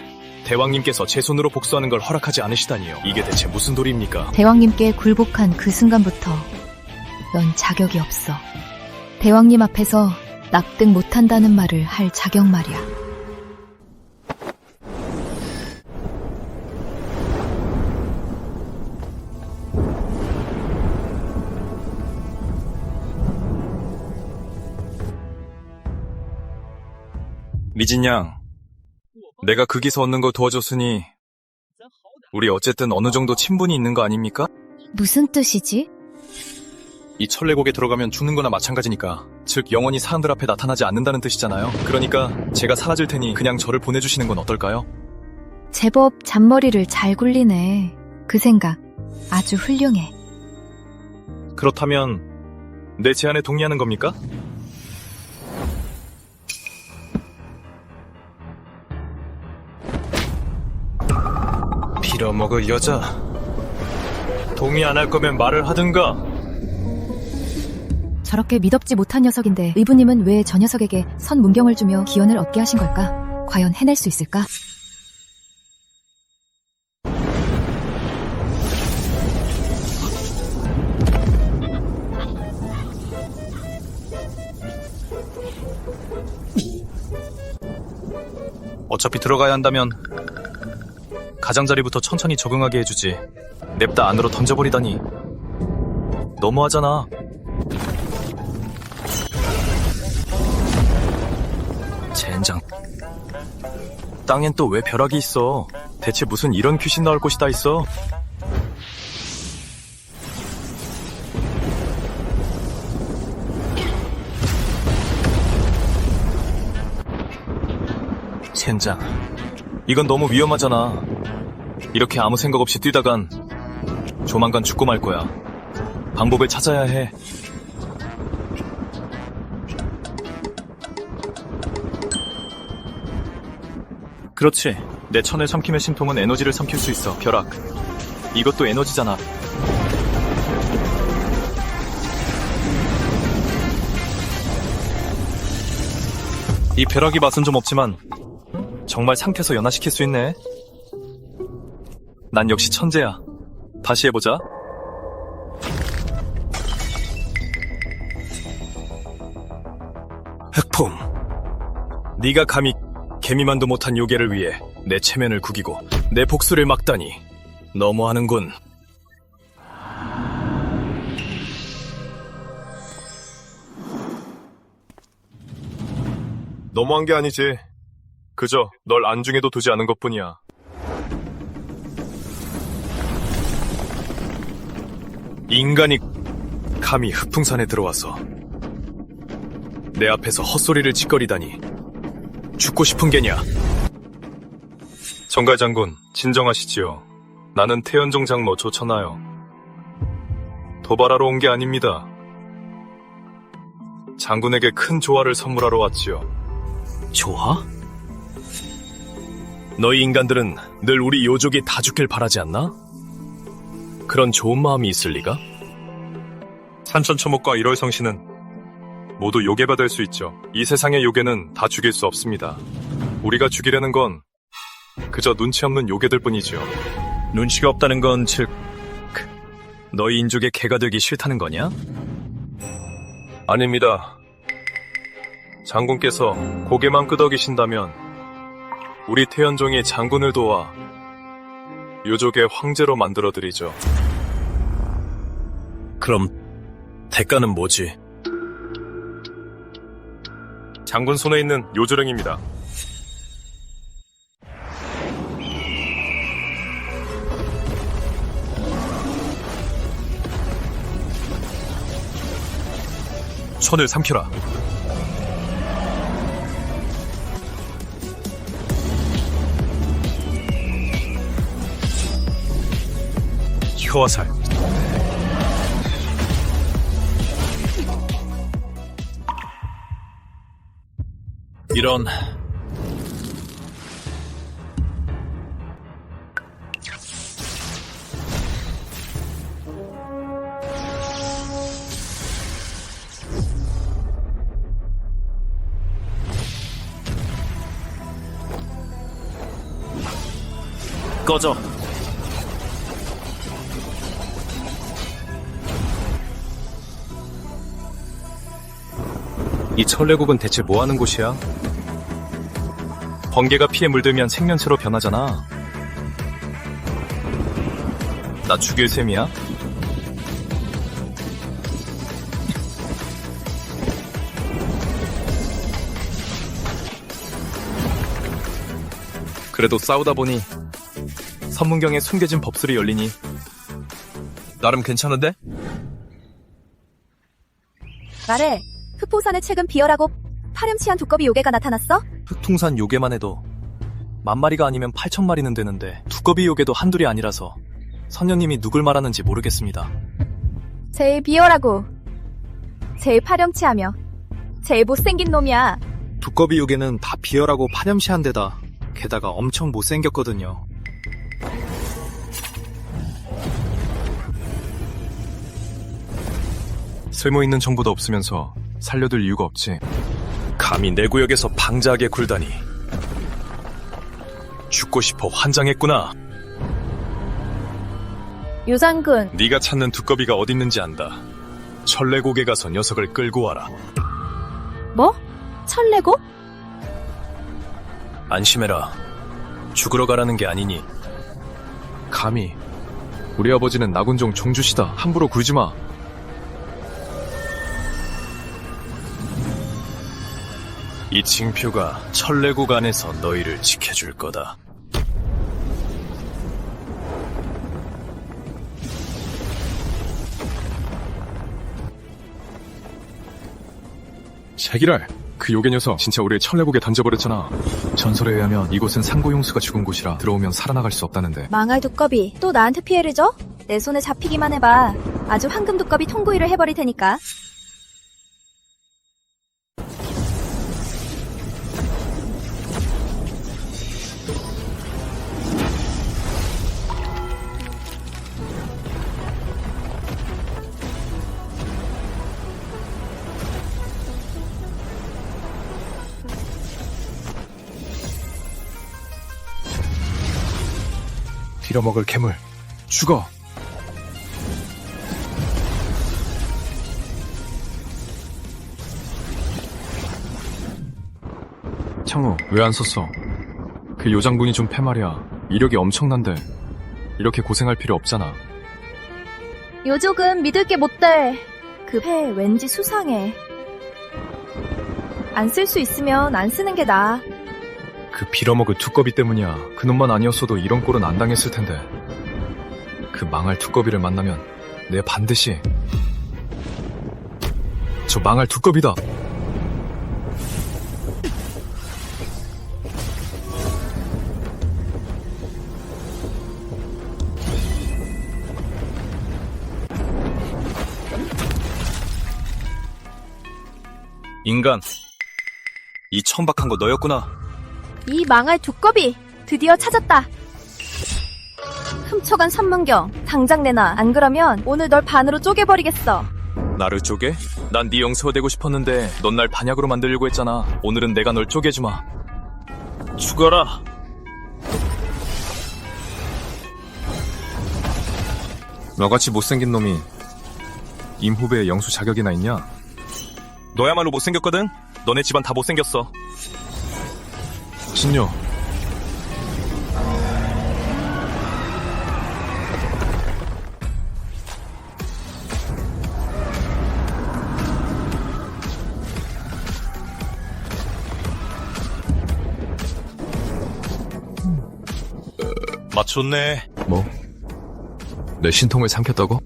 대왕님께서 제 손으로 복수하는 걸 허락하지 않으시다니요. 이게 대체 무슨 도리입니까? 대왕님께 굴복한 그 순간부터 넌 자격이 없어. 대왕님 앞에서 납득 못한다는 말을 할 자격 말이야. 미진양, 내가 그 기서 얻는 거 도와줬으니 우리 어쨌든 어느 정도 친분이 있는 거 아닙니까? 무슨 뜻이지? 이 천레곡에 들어가면 죽는 거나 마찬가지니까. 즉 영원히 사람들 앞에 나타나지 않는다는 뜻이잖아요. 그러니까 제가 사라질 테니 그냥 저를 보내주시는 건 어떨까요? 제법 잔머리를 잘 굴리네. 그 생각 아주 훌륭해. 그렇다면 내 제안에 동의하는 겁니까? 빌어먹을 여자. 동의 안 할 거면 말을 하든가. 저렇게 미덥지 못한 녀석인데 의부님은 왜 저 녀석에게 선 문경을 주며 기원을 얻게 하신 걸까? 과연 해낼 수 있을까? 어차피 들어가야 한다면 가장자리부터 천천히 적응하게 해주지. 냅다 안으로 던져버리다니 너무하잖아. 젠장, 땅엔 또 왜 벼락이 있어? 대체 무슨 이런 귀신 나올 곳이 다 있어? 젠장, 이건 너무 위험하잖아. 이렇게 아무 생각 없이 뛰다간 조만간 죽고 말 거야. 방법을 찾아야 해. 그렇지. 내 천을 삼킴의 심통은 에너지를 삼킬 수 있어. 벼락, 이것도 에너지잖아. 이 벼락이 맛은 좀 없지만 정말 상태서 연화시킬 수 있네. 난 역시 천재야. 다시 해보자. 흑풍, 네가 감히 개미만도 못한 요괴를 위해 내 체면을 구기고 내 복수를 막다니 너무하는군. 너무한 게 아니지. 그저 널 안중에도 두지 않은 것뿐이야. 인간이 감히 흑풍산에 들어와서 내 앞에서 헛소리를 짓거리다니 죽고 싶은 게냐? 정갈장군, 진정하시지요. 나는 태연종 장로 조천하여 도발하러 온 게 아닙니다. 장군에게 큰 조화를 선물하러 왔지요. 조화? 너희 인간들은 늘 우리 요족이 다 죽길 바라지 않나? 그런 좋은 마음이 있을 리가? 산천초목과 일월성씨는 모두 요괴받을 수 있죠. 이 세상의 요괴는 다 죽일 수 없습니다. 우리가 죽이려는 건 그저 눈치 없는 요괴들 뿐이죠. 눈치가 없다는 건 즉 너희 인족의 개가 되기 싫다는 거냐? 아닙니다. 장군께서 고개만 끄덕이신다면 우리 태연종이 장군을 도와 요족의 황제로 만들어드리죠. 그럼 대가는 뭐지? 장군 손에 있는 요조령입니다. 손을 삼켜라. 혀화살. 이런. 꺼져. 이 천례국은 대체 뭐하는 곳이야? 번개가 피에 물들면 생명체로 변하잖아. 나 죽일 셈이야? 그래도 싸우다 보니 선문경에 숨겨진 법술이 열리니 나름 괜찮은데? 말해. 흑풍산에 최근 비열하고 파렴치한 두꺼비 요괴가 나타났어? 흑풍산 요괴만 해도 10,000마리가 아니면 8,000마리는 되는데 두꺼비 요괴도 한둘이 아니라서 선녀님이 누굴 말하는지 모르겠습니다. 제일 비열하고 제일 파렴치하며 제일 못생긴 놈이야. 두꺼비 요괴는 다 비열하고 파렴치한 데다 게다가 엄청 못생겼거든요. 쓸모있는 정보도 없으면서 살려둘 이유가 없지. 감히 내 구역에서 방자하게 굴다니. 죽고 싶어 환장했구나. 요장군, 네가 찾는 두꺼비가 어딨는지 안다. 천례곡에 가서 녀석을 끌고 와라. 뭐? 천례고? 안심해라. 죽으러 가라는 게 아니니. 감히 우리 아버지는 나군종 종주시다. 함부로 굴지 마. 이 징표가 천례국 안에서 너희를 지켜줄 거다. 제기랄, 그 요괴 녀석 진짜 우리를 천례국에 던져버렸잖아. 전설에 의하면 이곳은 상고용수가 죽은 곳이라 들어오면 살아나갈 수 없다는데. 망할 두꺼비 또 나한테 피해를 줘? 내 손에 잡히기만 해봐. 아주 황금 두꺼비 통구이를 해버릴 테니까. 빌어먹을 괴물 죽어. 창우 왜 안 썼어? 그 요장군이 좀 패말이야. 이력이 엄청난데 이렇게 고생할 필요 없잖아. 요족은 믿을 게 못 돼. 그 패 왠지 수상해. 안 쓸 수 있으면 안 쓰는 게 나아. 그 빌어먹을 두꺼비 때문이야. 그놈만 아니었어도 이런 꼴은 안 당했을 텐데. 그 망할 두꺼비를 만나면 내 반드시 저 망할 두꺼비다. 인간, 이 천박한 거 너였구나. 이 망할 두꺼비 드디어 찾았다. 훔쳐간 선문경 당장 내놔. 안 그러면 오늘 널 반으로 쪼개버리겠어. 나를 쪼개? 난 네 영수가 되고 싶었는데 넌 날 반약으로 만들려고 했잖아. 오늘은 내가 널 쪼개주마. 죽어라. 너같이 못생긴 놈이 임 후배의 영수 자격이나 있냐? 너야말로 못생겼거든? 너네 집안 다 못생겼어. 신녀. 맞췄네. 뭐? 내 신통을 삼켰다고?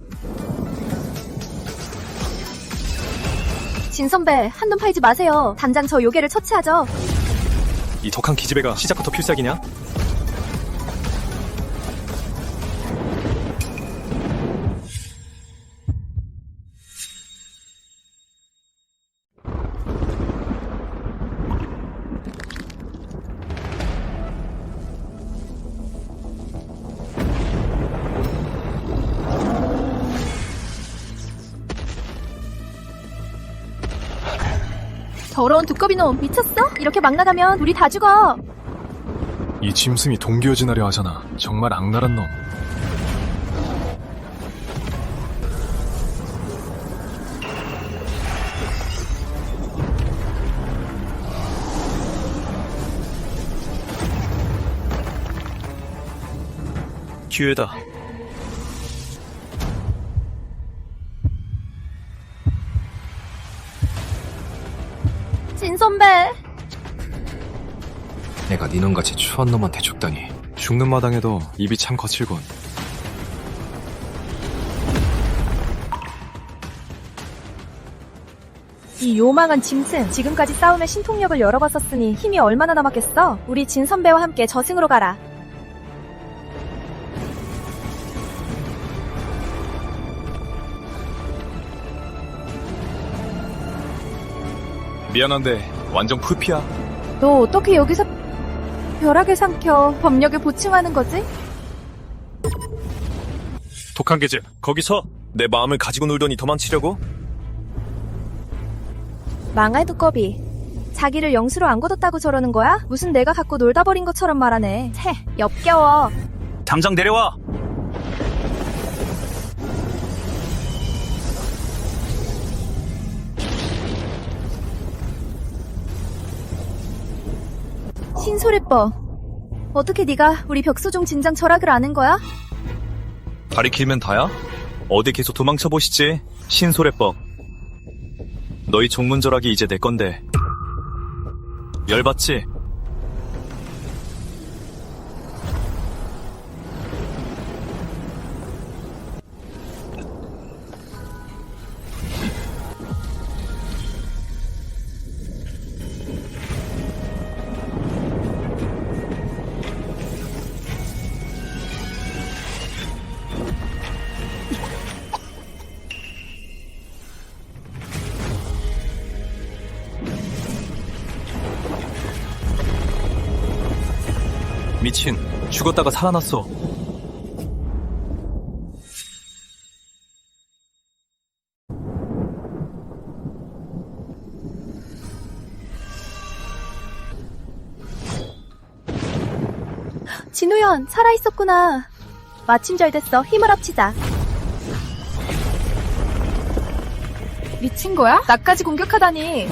진 선배, 한눈 팔지 마세요. 당장 저 요괴를 처치하죠. 이 독한 기집애가 시작부터 필살기냐? 더러운 두꺼비놈, 미쳤어? 이렇게 막 나가면 우리 다 죽어. 이 짐승이 동기어진하려 하잖아. 정말 악랄한 놈. 기회다. 진 선배. 내가 니놈같이 추한 놈한테 죽다니. 죽는 마당에도 입이 참 거칠군. 이 요망한 짐승. 지금까지 싸움에 신통력을 여러 번 썼으니 힘이 얼마나 남았겠어? 우리 진 선배와 함께 저승으로 가라. 미안한데 완전 풀피야. 너 어떻게 여기서 벼락을 삼켜 법력을 보충하는 거지? 독한 계집, 거기서 내 마음을 가지고 놀더니 도망치려고? 망할 두꺼비. 자기를 영수로 안 거뒀다고 저러는 거야? 무슨 내가 갖고 놀다 버린 것처럼 말하네. 채, 역겨워. 당장 내려와! 신소리법. 어떻게 네가 우리 벽소종 진장 철학을 아는 거야? 다리 길면 다야? 어디 계속 도망쳐 보시지. 신소래법. 너희 종문절학이 이제 내 건데. 열받지? 미친, 죽었다가 살아났어. 진우연, 살아있었구나. 마침 잘 됐어. 힘을 합치자. 미친 거야? 나까지 공격하다니.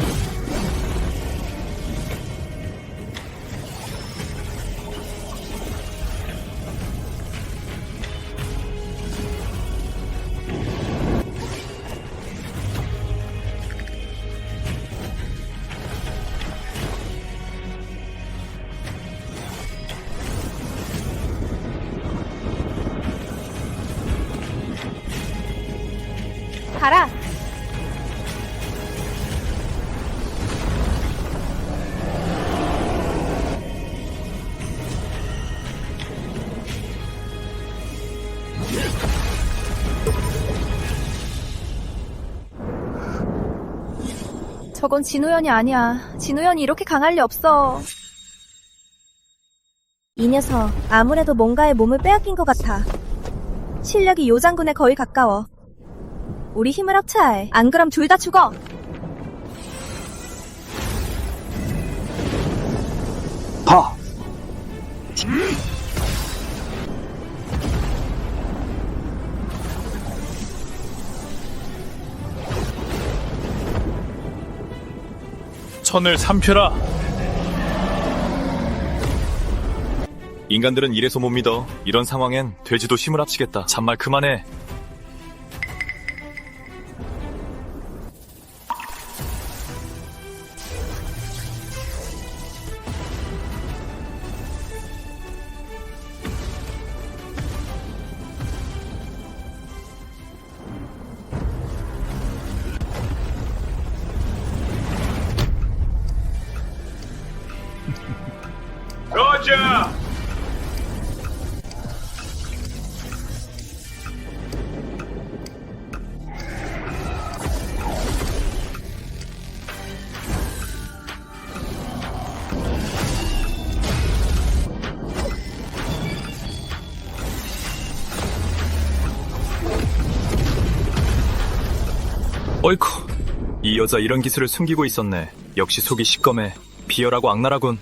가라. 저건 진우연이 아니야. 진우연이 이렇게 강할 리 없어. 이 녀석 아무래도 뭔가의 몸을 빼앗긴 것 같아. 실력이 요장군에 거의 가까워. 우리 힘을 합쳐야 해. 안 그럼 둘 다 죽어. 봐! 선을 삼켜라. 인간들은 이래서 못 믿어. 이런 상황엔 돼지도 힘을 합치겠다. 잔말 그만해. 러자! 어이쿠, 이 여자 이런 기술을 숨기고 있었네. 역시 속이 시꺼매. 비열하고 악랄하군.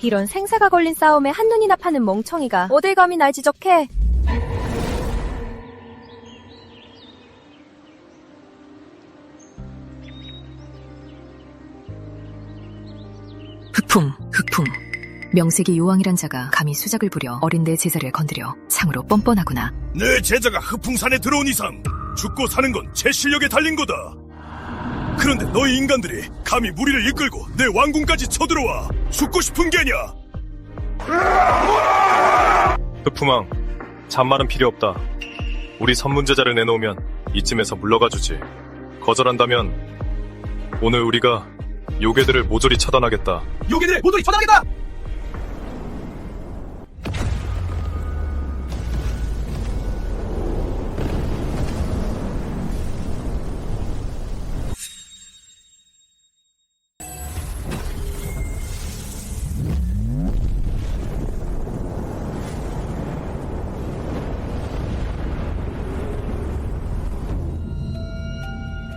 이런 생사가 걸린 싸움에 한눈이나 파는 멍청이가 어딜 감히 날 지적해? 흑풍. 명색이 요왕이란 자가 감히 수작을 부려 어린 내 제자를 건드려 참으로 뻔뻔하구나. 내 제자가 흑풍산에 들어온 이상 죽고 사는 건 제 실력에 달린 거다. 그런데 너희 인간들이 감히 무리를 이끌고 내 왕궁까지 쳐들어와 죽고 싶은 게냐? 흑풍왕, 잔말은 필요 없다. 우리 선문제자를 내놓으면 이쯤에서 물러가 주지. 거절한다면 오늘 우리가 요괴들을 모조리 처단하겠다. 요괴들 모두 처단하겠다!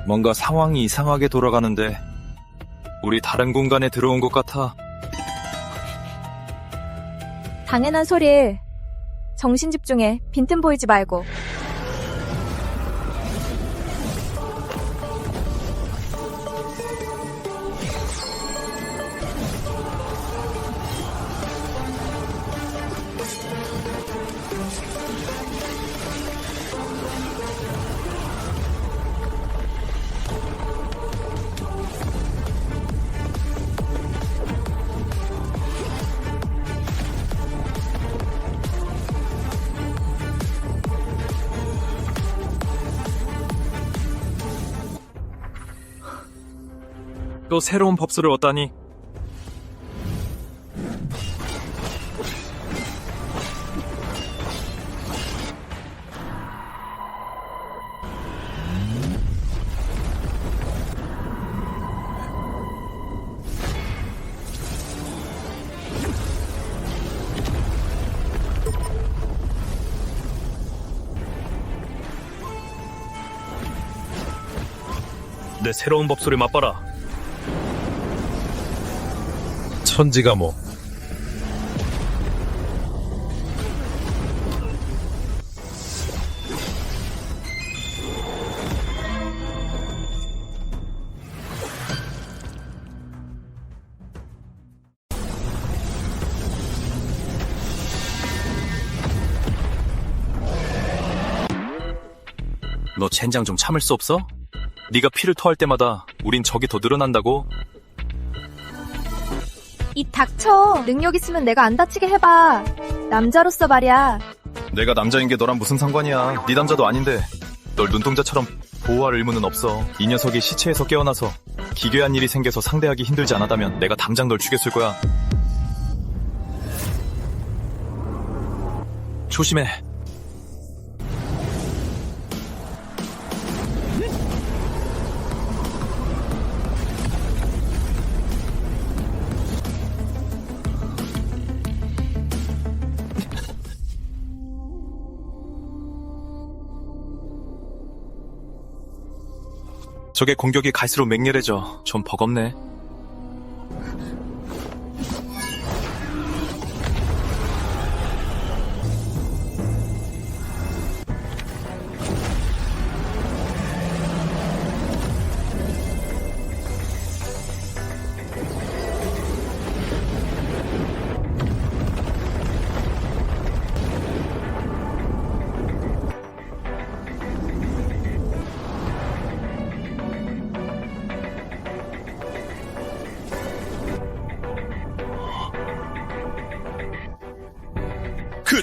뭔가 상황이 이상하게 돌아가는데 우리 다른 공간에 들어온 것 같아. 당연한 소리. 정신 집중해. 빈틈 보이지 말고. 또 새로운 법수를 얻다니. 내 새로운 법수를 맛봐라. 천지가 뭐. 너 젠장 좀 참을 수 없어? 네가 피를 토할 때마다 우린 적이 더 늘어난다고? 입 닥쳐. 능력 있으면 내가 안 다치게 해봐. 남자로서 말이야. 내가 남자인 게 너랑 무슨 상관이야. 네 남자도 아닌데. 널 눈동자처럼 보호할 의무는 없어. 이 녀석이 시체에서 깨어나서 기괴한 일이 생겨서 상대하기 힘들지 않았다면 내가 당장 널 죽였을 거야. 조심해. 적의 공격이 갈수록 맹렬해져. 좀 버겁네.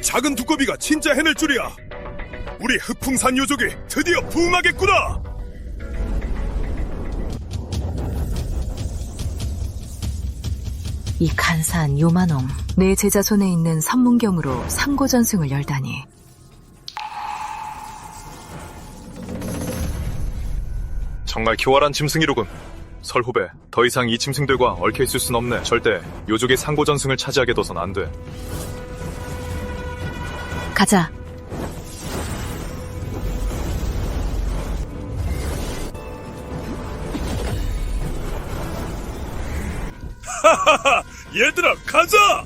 작은 두꺼비가 진짜 해낼 줄이야. 우리 흑풍산 요족이 드디어 부흥하겠구나. 이 간사한 요만놈, 내 제자 손에 있는 선문경으로 상고전승을 열다니. 정말 교활한 짐승이로군. 설 후배, 더 이상 이 짐승들과 얽혀있을 순 없네. 절대 요족의 상고전승을 차지하게 둬선 안 돼. 가자. 얘들아, 가자!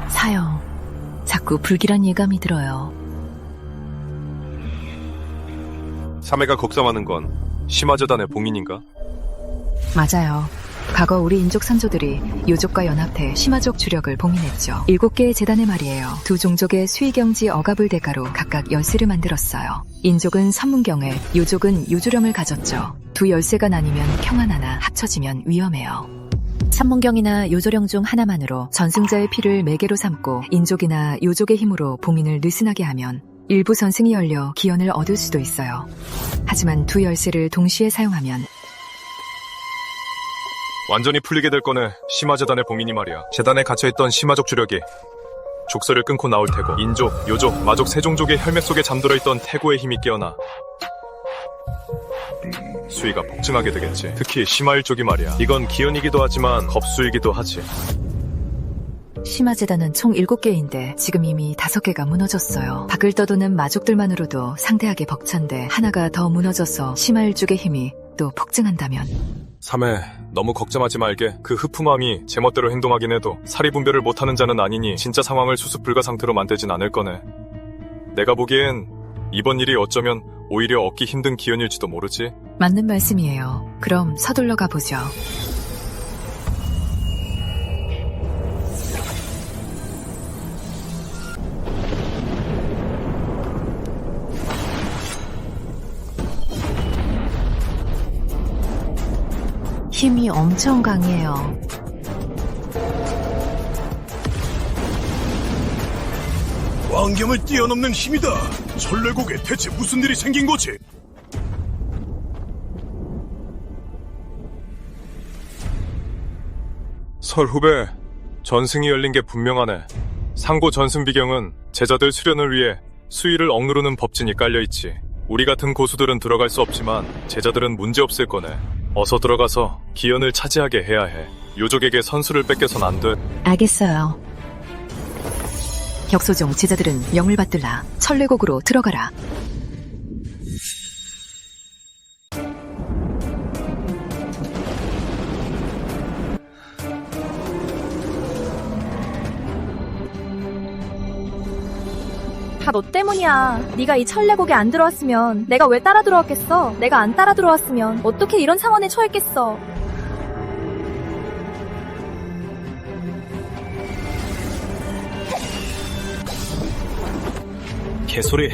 사형. 자꾸 불길한 예감이 들어요. 사매가 걱정하는 건 심화재단의 봉인인가? 맞아요. 과거 우리 인족 선조들이 요족과 연합해 심화족 주력을 봉인했죠. 7개의 재단의 말이에요. 두 종족의 수의경지 억압을 대가로 각각 열쇠를 만들었어요. 인족은 선문경을, 요족은 요주령을 가졌죠. 두 열쇠가 나뉘면 평안 하나, 합쳐지면 위험해요. 선문경이나 요조령 중 하나만으로 전승자의 피를 매개로 삼고 인족이나 요족의 힘으로 봉인을 느슨하게 하면 일부 전승이 열려 기원을 얻을 수도 있어요. 하지만 두 열쇠를 동시에 사용하면 완전히 풀리게 될 거네. 심화재단의 봉인이 말이야. 재단에 갇혀있던 심화족 주력이 족쇄를 끊고 나올 테고, 인족, 요족, 마족 세 종족의 혈맥 속에 잠들어있던 태고의 힘이 깨어나 수위가 폭증하게 되겠지. 특히 심화일 쪽이 말이야. 이건 기연이기도 하지만 겁수이기도 하지. 심화재단은 총 7개인데 지금 이미 5개가 무너졌어요. 밖을 떠도는 마족들만으로도 상대하기 벅찬데 하나가 더 무너져서 심화일족의 힘이 또 폭증한다면. 삼해, 너무 걱정하지 말게. 그 흑풍함이 제멋대로 행동하긴 해도 사리분별을 못하는 자는 아니니 진짜 상황을 수습 불가 상태로 만들진 않을 거네. 내가 보기엔 이번 일이 어쩌면 오히려 얻기 힘든 기연일지도 모르지. 맞는 말씀이에요. 그럼 서둘러 가보죠. 힘이 엄청 강해요. 왕경을 뛰어넘는 힘이다. 설레곡에 대체 무슨 일이 생긴 거지? 설 후배, 전승이 열린 게 분명하네. 상고 전승 비경은 제자들 수련을 위해 수위를 억누르는 법진이 깔려있지. 우리 같은 고수들은 들어갈 수 없지만 제자들은 문제없을 거네. 어서 들어가서 기연을 차지하게 해야 해. 요족에게 선수를 뺏겨선 안 돼. 알겠어요. 격소종 제자들은 명을 받들라. 천례곡으로 들어가라. 다 너 때문이야. 네가 이 천례곡에 안 들어왔으면 내가 왜 따라 들어왔겠어? 내가 안 따라 들어왔으면 어떻게 이런 상황에 처했겠어? 개소리.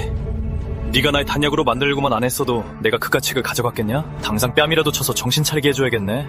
네가 날 단약으로 만들고만 안 했어도 내가 그 가책을 가져갔겠냐? 당장 뺨이라도 쳐서 정신 차리게 해줘야겠네.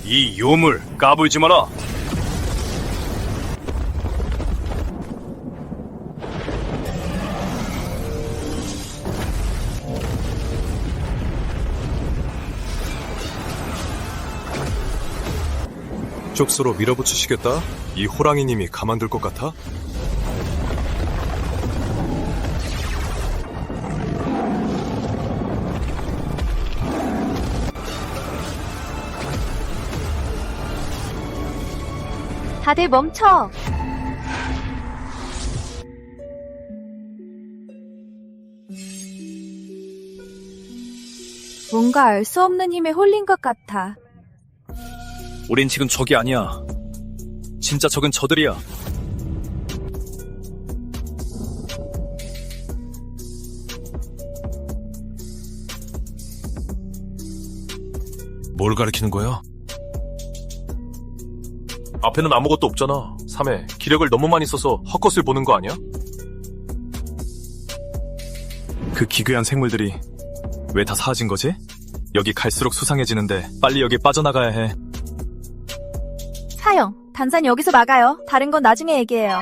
이 요물 까불지 마라. 족수로 밀어붙이시겠다? 이 호랑이님이 가만둘 것 같아? 다들 멈춰! 뭔가 알 수 없는 힘에 홀린 것 같아. 우린 지금 적이 아니야. 진짜 적은 저들이야. 뭘 가리키는 거야? 앞에는 아무것도 없잖아. 3회, 기력을 너무 많이 써서 헛것을 보는 거 아니야? 그 기괴한 생물들이 왜 다 사라진 거지? 여기 갈수록 수상해지는데 빨리 여기 빠져나가야 해. 사형, 단산 여기서 막아요. 다른 건 나중에 얘기해요.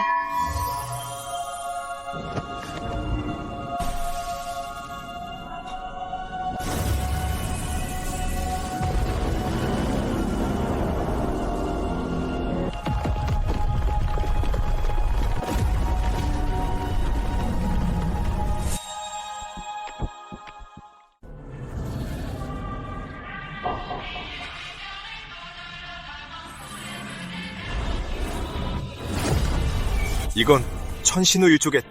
이건 천신우 일족의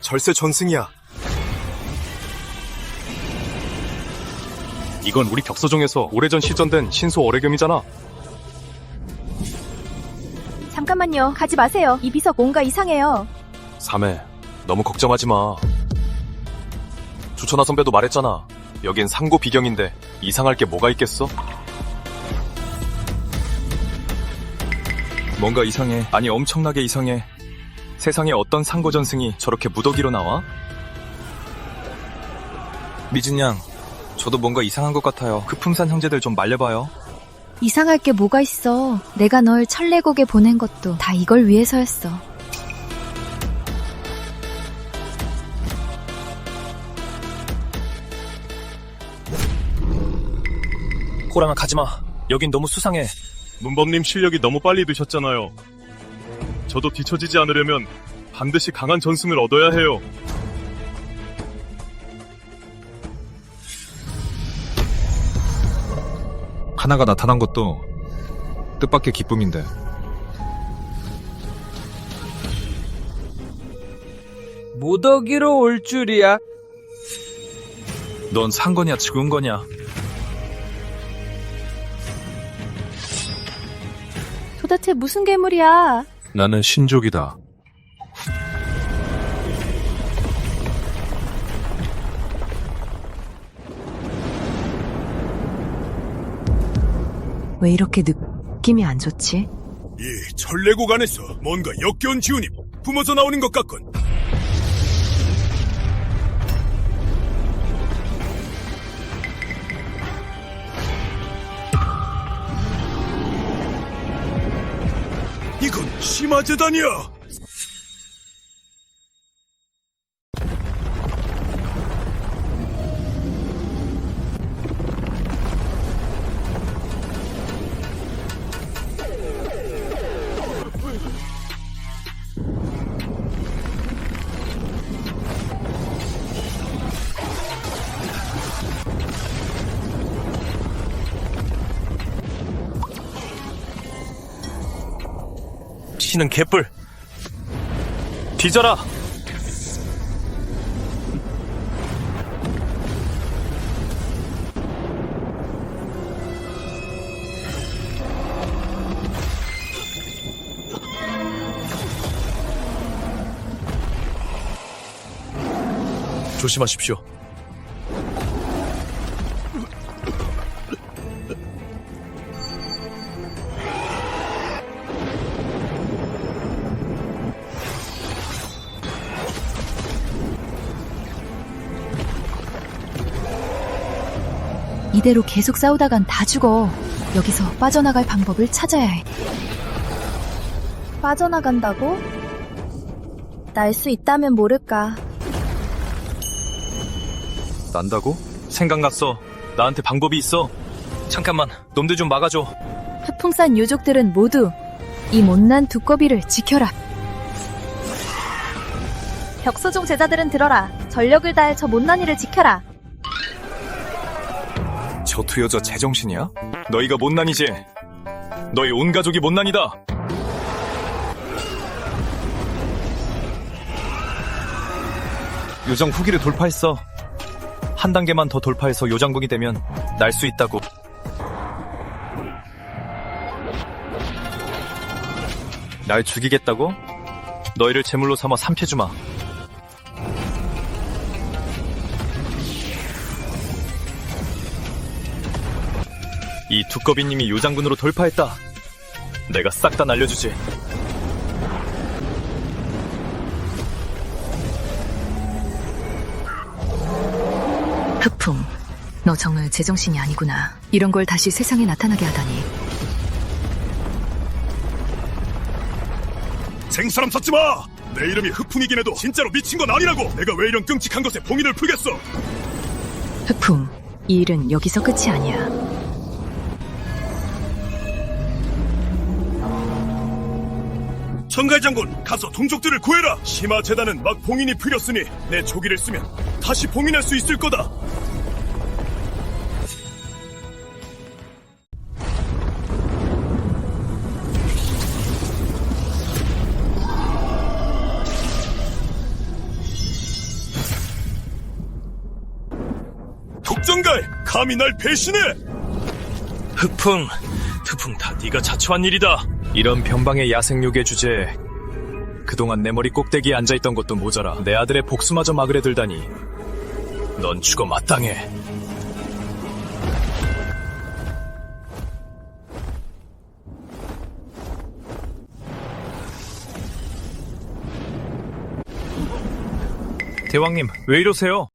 절세 전승이야. 이건 우리 격서종에서 오래전 시전된 신소 어뢰겸이잖아. 잠깐만요. 가지 마세요. 이 비석 뭔가 이상해요. 3회, 너무 걱정하지 마. 주천아 선배도 말했잖아. 여긴 상고 비경인데 이상할 게 뭐가 있겠어? 뭔가 이상해. 아니 엄청나게 이상해. 세상에 어떤 상고전승이 저렇게 무더기로 나와? 미진 양, 저도 뭔가 이상한 것 같아요. 급풍산 형제들 좀 말려봐요. 이상할 게 뭐가 있어. 내가 널 천례곡에 보낸 것도 다 이걸 위해서였어. 호랑아 가지마. 여긴 너무 수상해. 문범님 실력이 너무 빨리 드셨잖아요. 저도 뒤처지지 않으려면 반드시 강한 전승을 얻어야 해요. 하나가 나타난 것도 뜻밖의 기쁨인데. 무더기로 올 줄이야. 넌 산 거냐 죽은 거냐? 도대체 무슨 괴물이야? 나는 신족이다. 왜 이렇게 느낌이 안 좋지? 이 천례국 안에서 뭔가 역겨운 기운이 뿜어져 나오는 것 같군. 이건 심화재단이야. 신은 개뿔. 뒤져라. 조심하십시오. 이대로 계속 싸우다간 다 죽어. 여기서 빠져나갈 방법을 찾아야 해. 빠져나간다고? 날 수 있다면 모를까. 난다고? 생각났어. 나한테 방법이 있어. 잠깐만, 놈들 좀 막아줘. 흑풍산 유족들은 모두 이 못난 두꺼비를 지켜라. 벽소종 제자들은 들어라. 전력을 다해 저 못난 이를 지켜라. 저 투여자 제정신이야? 너희가 못난이지? 너희 온 가족이 못난이다. 요정 후기를 돌파했어. 한 단계만 더 돌파해서 요장군이 되면 날 수 있다고. 날 죽이겠다고? 너희를 제물로 삼아 삼켜주마. 이 두꺼비님이 요장군으로 돌파했다. 내가 싹 다 날려주지. 흑풍, 너 정말 제정신이 아니구나. 이런 걸 다시 세상에 나타나게 하다니. 생사람 찾지 마! 내 이름이 흑풍이긴 해도 진짜로 미친 건 아니라고! 내가 왜 이런 끔찍한 것에 봉인을 풀겠어! 흑풍, 이 일은 여기서 끝이 아니야. 정갈장군, 가서 동족들을 구해라! 심화 재단은 막 봉인이 풀렸으니 내 조기를 쓰면 다시 봉인할 수 있을 거다! 독정갈! 감히 날 배신해! 흑풍 다 네가 자초한 일이다. 이런 변방의 야생욕의 주제에 그동안 내 머리 꼭대기에 앉아있던 것도 모자라 내 아들의 복수마저 막으려 들다니. 넌 죽어 마땅해. 대왕님, 왜 이러세요?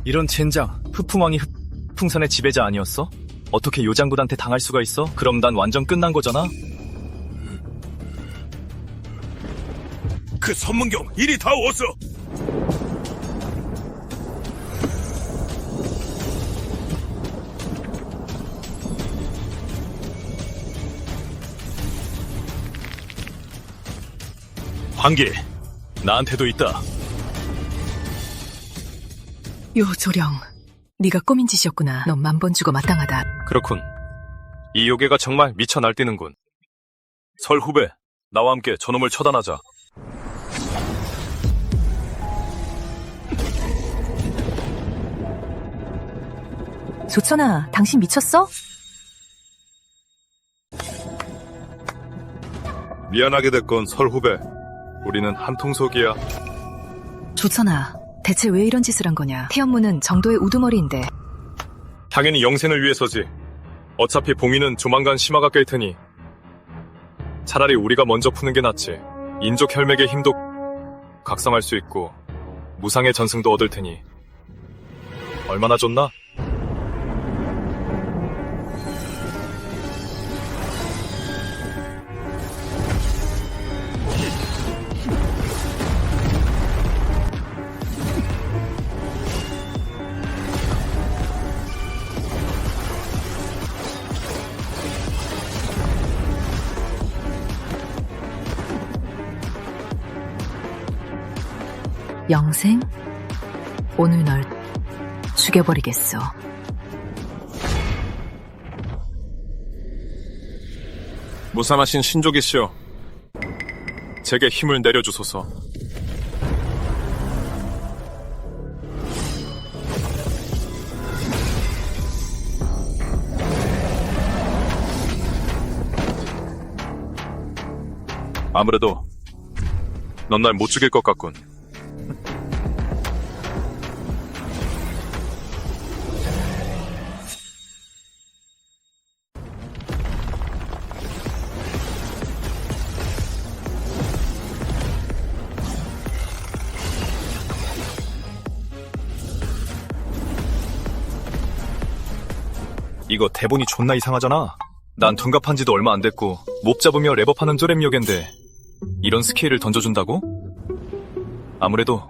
이런 젠장, 흑풍왕이 흑풍선의 지배자 아니었어? 어떻게 요장군한테 당할 수가 있어? 그럼 난 완전 끝난 거잖아? 그 선문경, 이리 다 어서! 황기, 나한테도 있다. 요조령, 네가 꾸민 짓이었구나. 넌 만번 죽어 마땅하다. 그렇군. 이 요괴가 정말 미쳐 날뛰는군. 설 후배, 나와 함께 저놈을 처단하자. 조천아, 당신 미쳤어? 미안하게 됐건 설 후배, 우리는 한통속이야. 조천아, 대체 왜 이런 짓을 한 거냐? 태연무는 정도의 우두머리인데. 당연히 영생을 위해서지. 어차피 봉인은 조만간 심화가 깰 테니 차라리 우리가 먼저 푸는 게 낫지. 인족 혈맥의 힘도 각성할 수 있고 무상의 전승도 얻을 테니 얼마나 좋나? 영생? 오늘 널 죽여버리겠어. 무산하신 신족이시여, 제게 힘을 내려주소서. 아무래도 넌 날 못 죽일 것 같군. 이거 대본이 존나 이상하잖아. 난 둔갑한 지도 얼마 안 됐고 몹 잡으며 랩업하는 쪼렙 요괴인데 이런 스케일을 던져준다고? 아무래도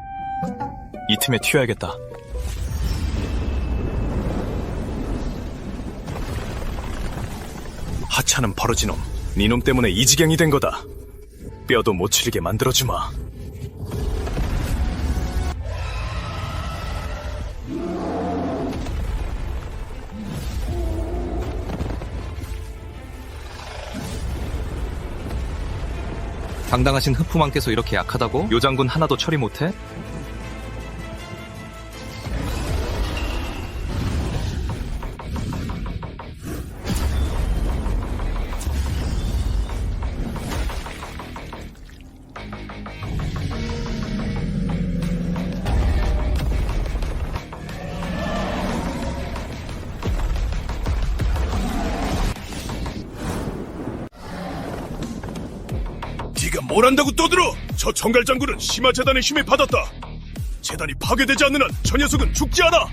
이 틈에 튀어야겠다. 하찮은 버러지놈, 니놈 때문에 이 지경이 된 거다. 뼈도 못 치르게 만들어주마. 당당하신 흑풍왕께서 이렇게 약하다고? 요장군 하나도 처리 못해? 뭘 안다고 떠들어! 저 정갈장군은 심화재단의 힘을 받았다. 재단이 파괴되지 않는 한 저 녀석은 죽지 않아!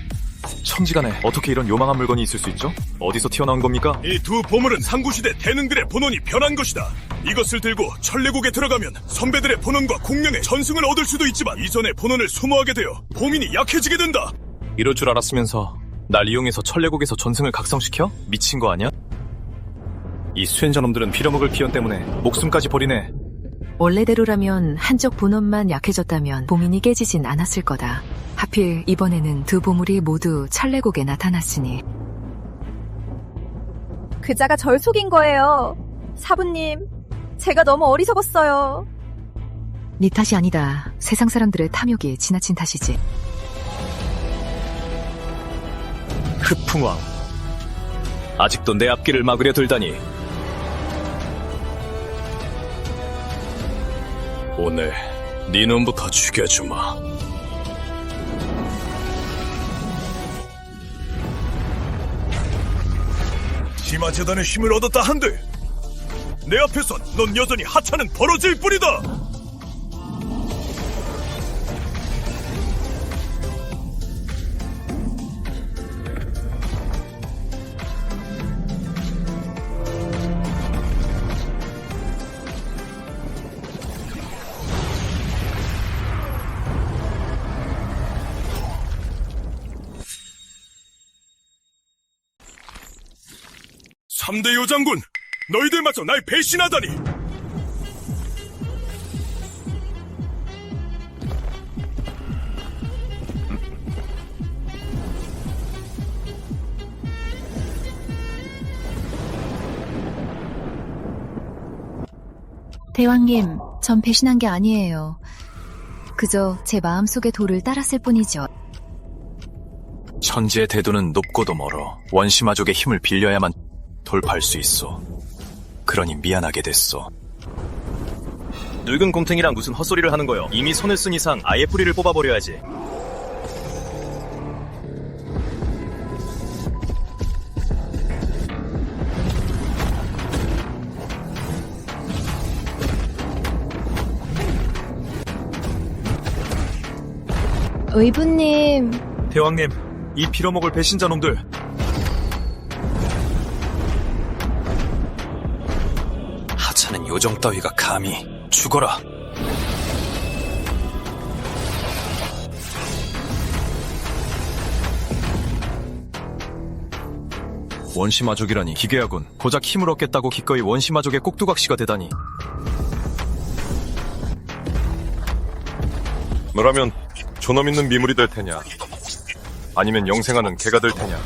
천지간에 어떻게 이런 요망한 물건이 있을 수 있죠? 어디서 튀어나온 겁니까? 이 두 보물은 상구시대 대능들의 본원이 변한 것이다. 이것을 들고 천례국에 들어가면 선배들의 본원과 공명의 전승을 얻을 수도 있지만 이전의 본원을 소모하게 되어 봉인이 약해지게 된다. 이럴 줄 알았으면서 날 이용해서 천례국에서 전승을 각성시켜? 미친 거 아니야? 이 수행자놈들은 빌어먹을 기연 때문에 목숨까지 버리네. 원래대로라면 한쪽 본원만 약해졌다면 봉인이 깨지진 않았을 거다. 하필 이번에는 두 보물이 모두 천례국에 나타났으니. 그자가 절 속인 거예요. 사부님, 제가 너무 어리석었어요. 네 탓이 아니다. 세상 사람들의 탐욕이 지나친 탓이지. 흑풍왕, 아직도 내 앞길을 막으려 들다니. 오늘 네 놈부터 죽여주마. 심화재단의 힘을 얻었다 한들 내 앞에선 넌 여전히 하찮은 버러지일 뿐이다. 삼대 요장군, 너희들마저 날 배신하다니! 대왕님, 전 배신한 게 아니에요. 그저 제 마음속의 도를 따랐을 뿐이죠. 천지의 대도는 높고도 멀어. 원시마족의 힘을 빌려야만 돌파할 수 있어. 그러니 미안하게 됐어. 늙은 곰탱이랑 무슨 헛소리를 하는 거요. 이미 손을 쓴 이상 아예 뿌리를 뽑아버려야지. 의부님, 대왕님, 이 빌어먹을 배신자놈들. 하찮은 요정 따위가 감히 죽어라. 원시마족이라니 기괴하군. 고작 힘을 얻겠다고 기꺼이 원시마족의 꼭두각시가 되다니. 너라면 존엄 있는 미물이 될 테냐? 아니면 영생하는 개가 될 테냐?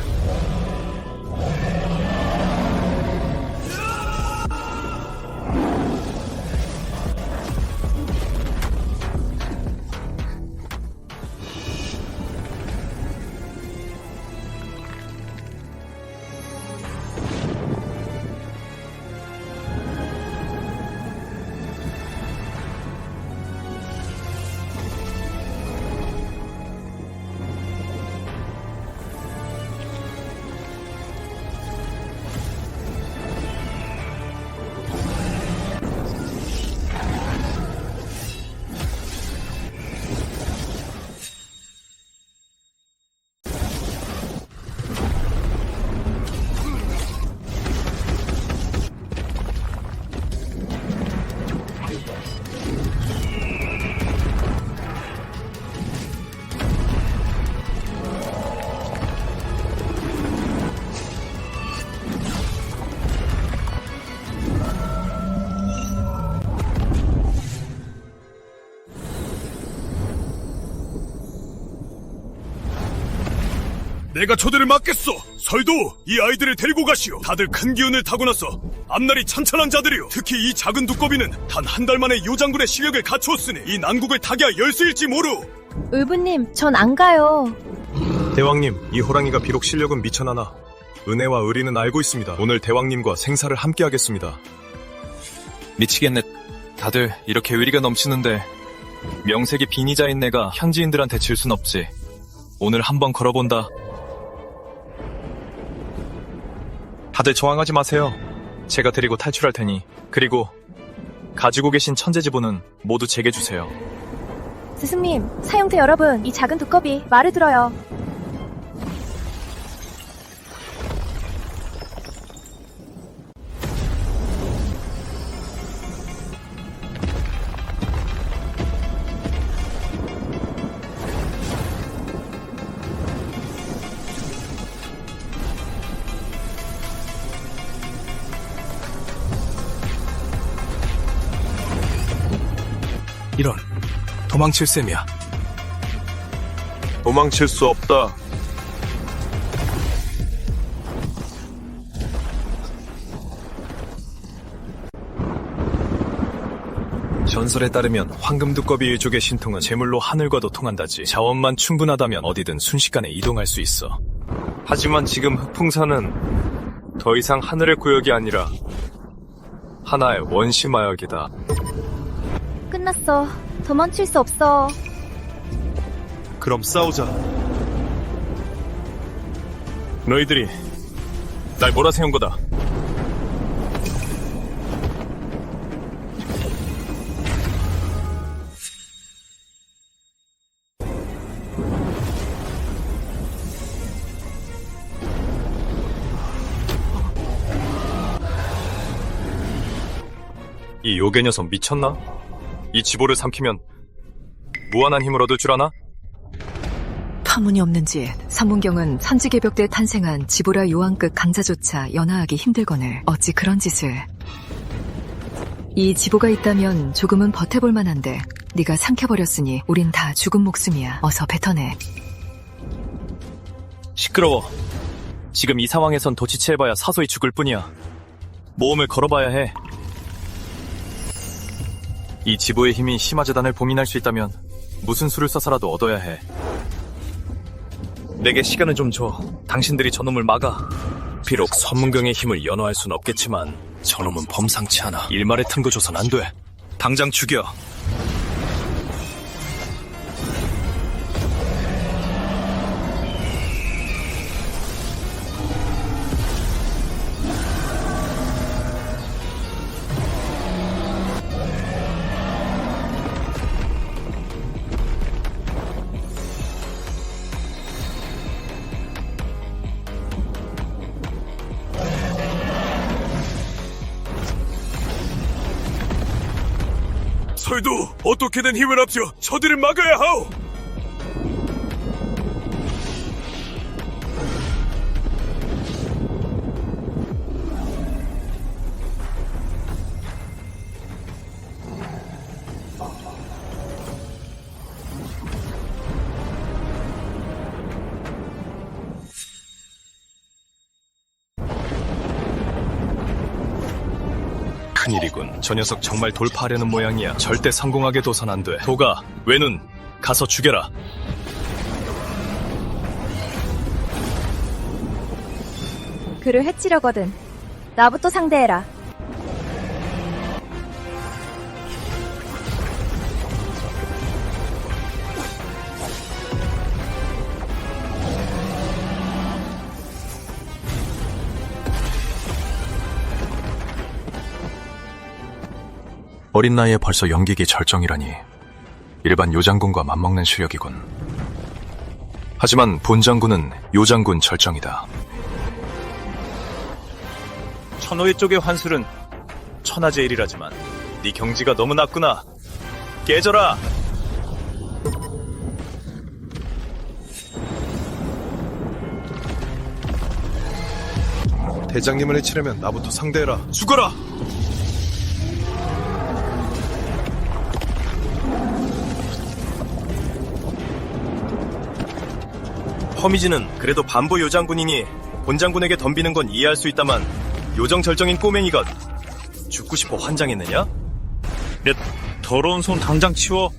내가 초대를 맡겠소. 설도 이 아이들을 데리고 가시오. 다들 큰 기운을 타고나서 앞날이 찬찬한 자들이오. 특히 이 작은 두꺼비는 단 한 달 만에 요장군의 실력을 갖추었으니 이 난국을 타개할 열쇠일지 모르. 의부님, 전 안 가요. 대왕님, 이 호랑이가 비록 실력은 미천하나 은혜와 의리는 알고 있습니다. 오늘 대왕님과 생사를 함께 하겠습니다. 미치겠네. 다들 이렇게 의리가 넘치는데 명색이 빈이자인 내가 현지인들한테 질 순 없지. 오늘 한번 걸어본다. 다들 저항하지 마세요. 제가 데리고 탈출할 테니. 그리고 가지고 계신 천재지보는 모두 제게 주세요. 스승님, 사용대 여러분, 이 작은 두꺼비 말을 들어요. 이런, 도망칠 셈이야. 도망칠 수 없다. 전설에 따르면 황금 두꺼비 유족의 신통은 재물로 하늘과도 통한다지. 자원만 충분하다면 어디든 순식간에 이동할 수 있어. 하지만 지금 흑풍산은 더 이상 하늘의 구역이 아니라 하나의 원시 마역이다. 끝났어. 도망칠 수 없어. 그럼 싸우자. 너희들이 날 몰아세운 거다. 이 요괴 녀석 미쳤나? 이 지보를 삼키면 무한한 힘을 얻을 줄 아나? 터무니없는 짓. 삼문경은 천지개벽 때 탄생한 지보라 요한급 강자조차 연하하기 힘들거늘 어찌 그런 짓을. 이 지보가 있다면 조금은 버텨볼 만한데 네가 삼켜버렸으니 우린 다 죽은 목숨이야. 어서 뱉어내. 시끄러워. 지금 이 상황에선 더 지체해봐야 사소히 죽을 뿐이야. 모험을 걸어봐야 해. 이 지보의 힘이 심화재단을 봉인할 수 있다면 무슨 수를 써서라도 얻어야 해. 내게 시간을 좀 줘. 당신들이 저놈을 막아. 비록 선문경의 힘을 연호할 순 없겠지만 저놈은 범상치 않아. 일말에 튼 거 줘선 안 돼. 당장 죽여. 설도 어떻게든 힘을 합쳐 저들을 막아야 하오. 큰일이군. 저 녀석 정말 돌파하려는 모양이야. 절대 성공하게 둬선 안 돼. 도가, 외눈, 가서 죽여라. 그를 해치려거든. 나부터 상대해라. 어린 나이에 벌써 연기기 절정이라니 일반 요장군과 맞먹는 실력이군. 하지만 본장군은 요장군 절정이다. 천호의 쪽의 환술은 천하제일이라지만 네 경지가 너무 낮구나. 깨져라. 대장님을 해치려면 나부터 상대해라. 죽어라. 허미지는 그래도 반보 요장군이니 본장군에게 덤비는 건 이해할 수 있다만 요정 절정인 꼬맹이가 죽고 싶어 환장했느냐? 내 더러운 손 당장 치워.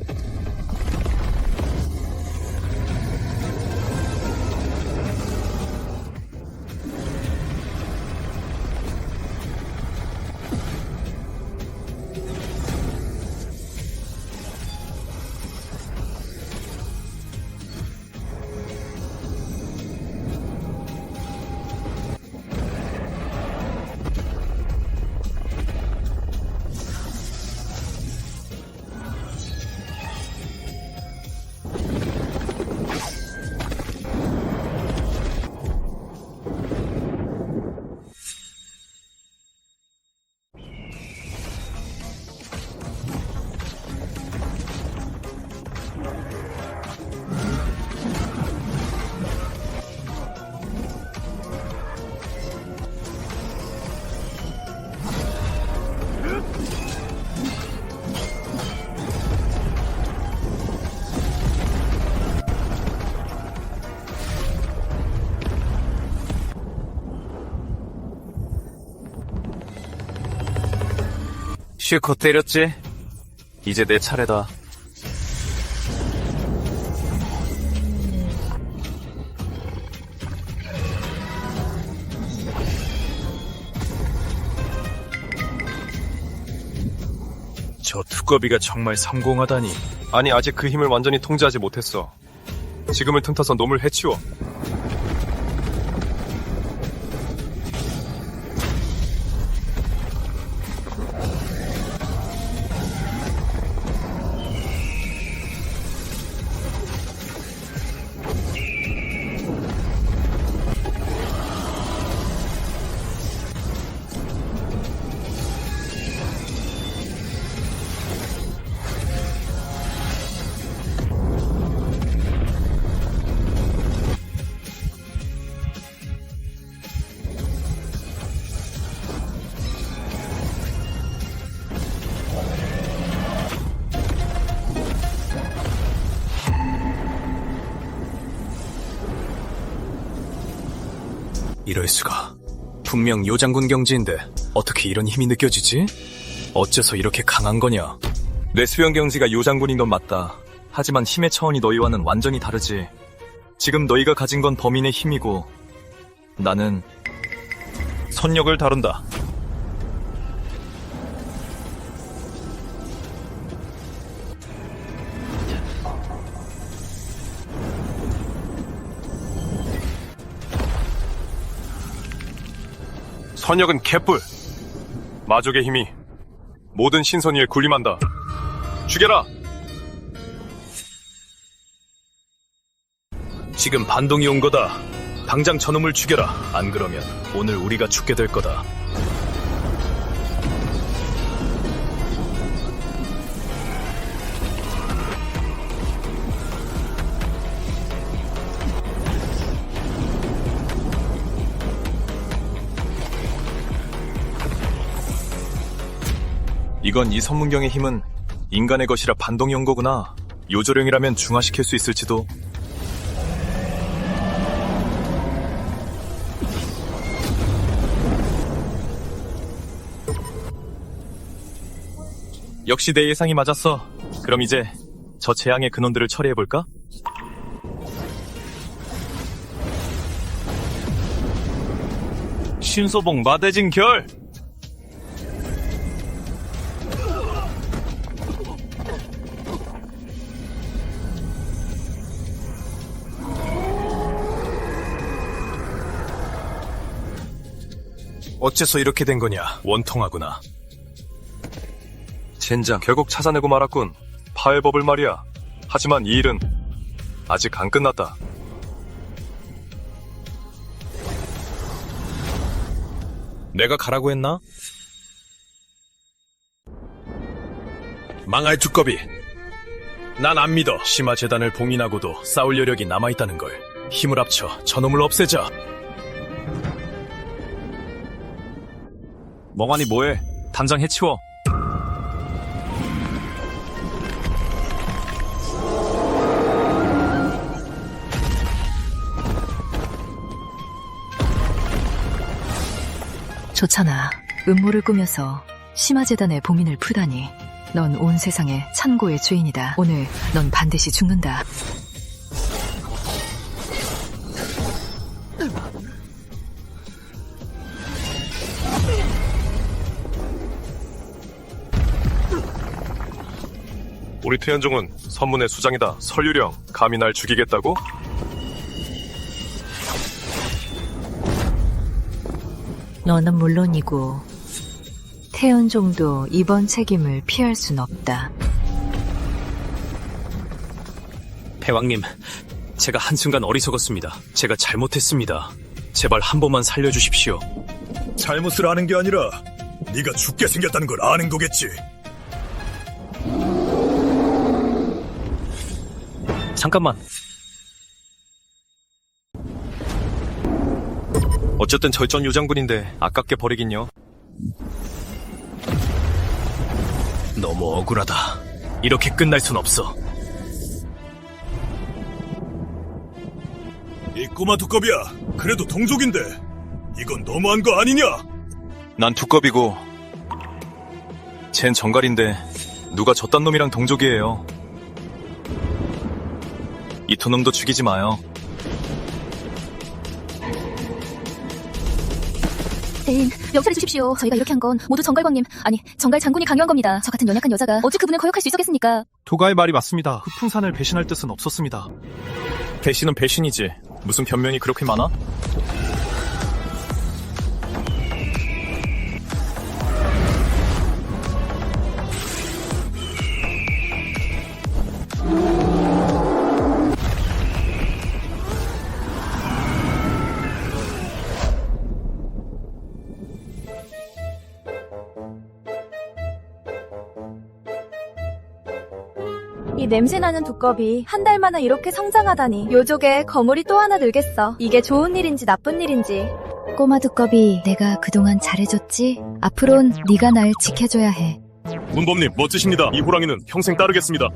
실컷 때렸지? 이제 내 차례다. 저 두꺼비가 정말 성공하다니. 아니, 아직 그 힘을 완전히 통제하지 못했어. 지금을 틈타서 놈을 해치워. 이럴 수가. 분명 요장군 경지인데 어떻게 이런 힘이 느껴지지? 어째서 이렇게 강한 거냐? 내 수영 경지가 요장군인 건 맞다. 하지만 힘의 차원이 너희와는 완전히 다르지. 지금 너희가 가진 건 범인의 힘이고 나는 선력을 다룬다. 선역은 개뿔. 마족의 힘이 모든 신선 위에 군림한다. 죽여라! 지금 반동이 온 거다. 당장 저놈을 죽여라. 안 그러면 오늘 우리가 죽게 될 거다. 이건 이 선문경의 힘은 인간의 것이라 반동이 온 거구나. 요조령이라면 중화시킬 수 있을지도. 역시 내 예상이 맞았어. 그럼 이제 저 재앙의 근원들을 처리해볼까? 신소봉 마대진 결! 어째서 이렇게 된 거냐? 원통하구나. 젠장, 결국 찾아내고 말았군. 파해법을 말이야. 하지만 이 일은 아직 안 끝났다. 내가 가라고 했나? 망할 두꺼비. 난 안 믿어. 심화 재단을 봉인하고도 싸울 여력이 남아있다는 걸. 힘을 합쳐 저놈을 없애자. 멍하니 뭐해? 당장 해치워. 좋잖아. 음모를 꾸며서 심화재단의 봉인을 풀다니. 넌 온 세상의 찬고의 주인이다. 오늘 넌 반드시 죽는다. 우리 태현종은 선문의 수장이다. 설유령, 감히 날 죽이겠다고? 너는 물론이고 태연종도 이번 책임을 피할 순 없다. 패왕님, 제가 한순간 어리석었습니다. 제가 잘못했습니다. 제발 한 번만 살려주십시오. 잘못을 아는 게 아니라 네가 죽게 생겼다는 걸 아는 거겠지. 잠깐만. 어쨌든 절전 요장군인데 아깝게 버리긴요. 너무 억울하다. 이렇게 끝날 순 없어. 이 꼬마 두꺼비야, 그래도 동족인데 이건 너무한 거 아니냐? 난 두꺼비고 쟨 정갈인데 누가 저딴 놈이랑 동족이에요. 이 두 놈도 죽이지 마요. 대인, 명찰해 주십시오. 저희가 이렇게 한 건 모두 정갈광님, 아니 정갈 장군이 강요한 겁니다. 저 같은 연약한 여자가 어찌 그분을 거역할 수 있었겠습니까? 도가의 말이 맞습니다. 흑풍산을 배신할 뜻은 없었습니다. 배신은 배신이지. 무슨 변명이 그렇게 많아? 이 냄새나는 두꺼비 한 달 만에 이렇게 성장하다니. 요족에 거물이 또 하나 늘겠어. 이게 좋은 일인지 나쁜 일인지. 꼬마 두꺼비, 내가 그동안 잘해줬지? 앞으론 네가 날 지켜줘야 해. 문범님 멋지십니다. 이 호랑이는 평생 따르겠습니다.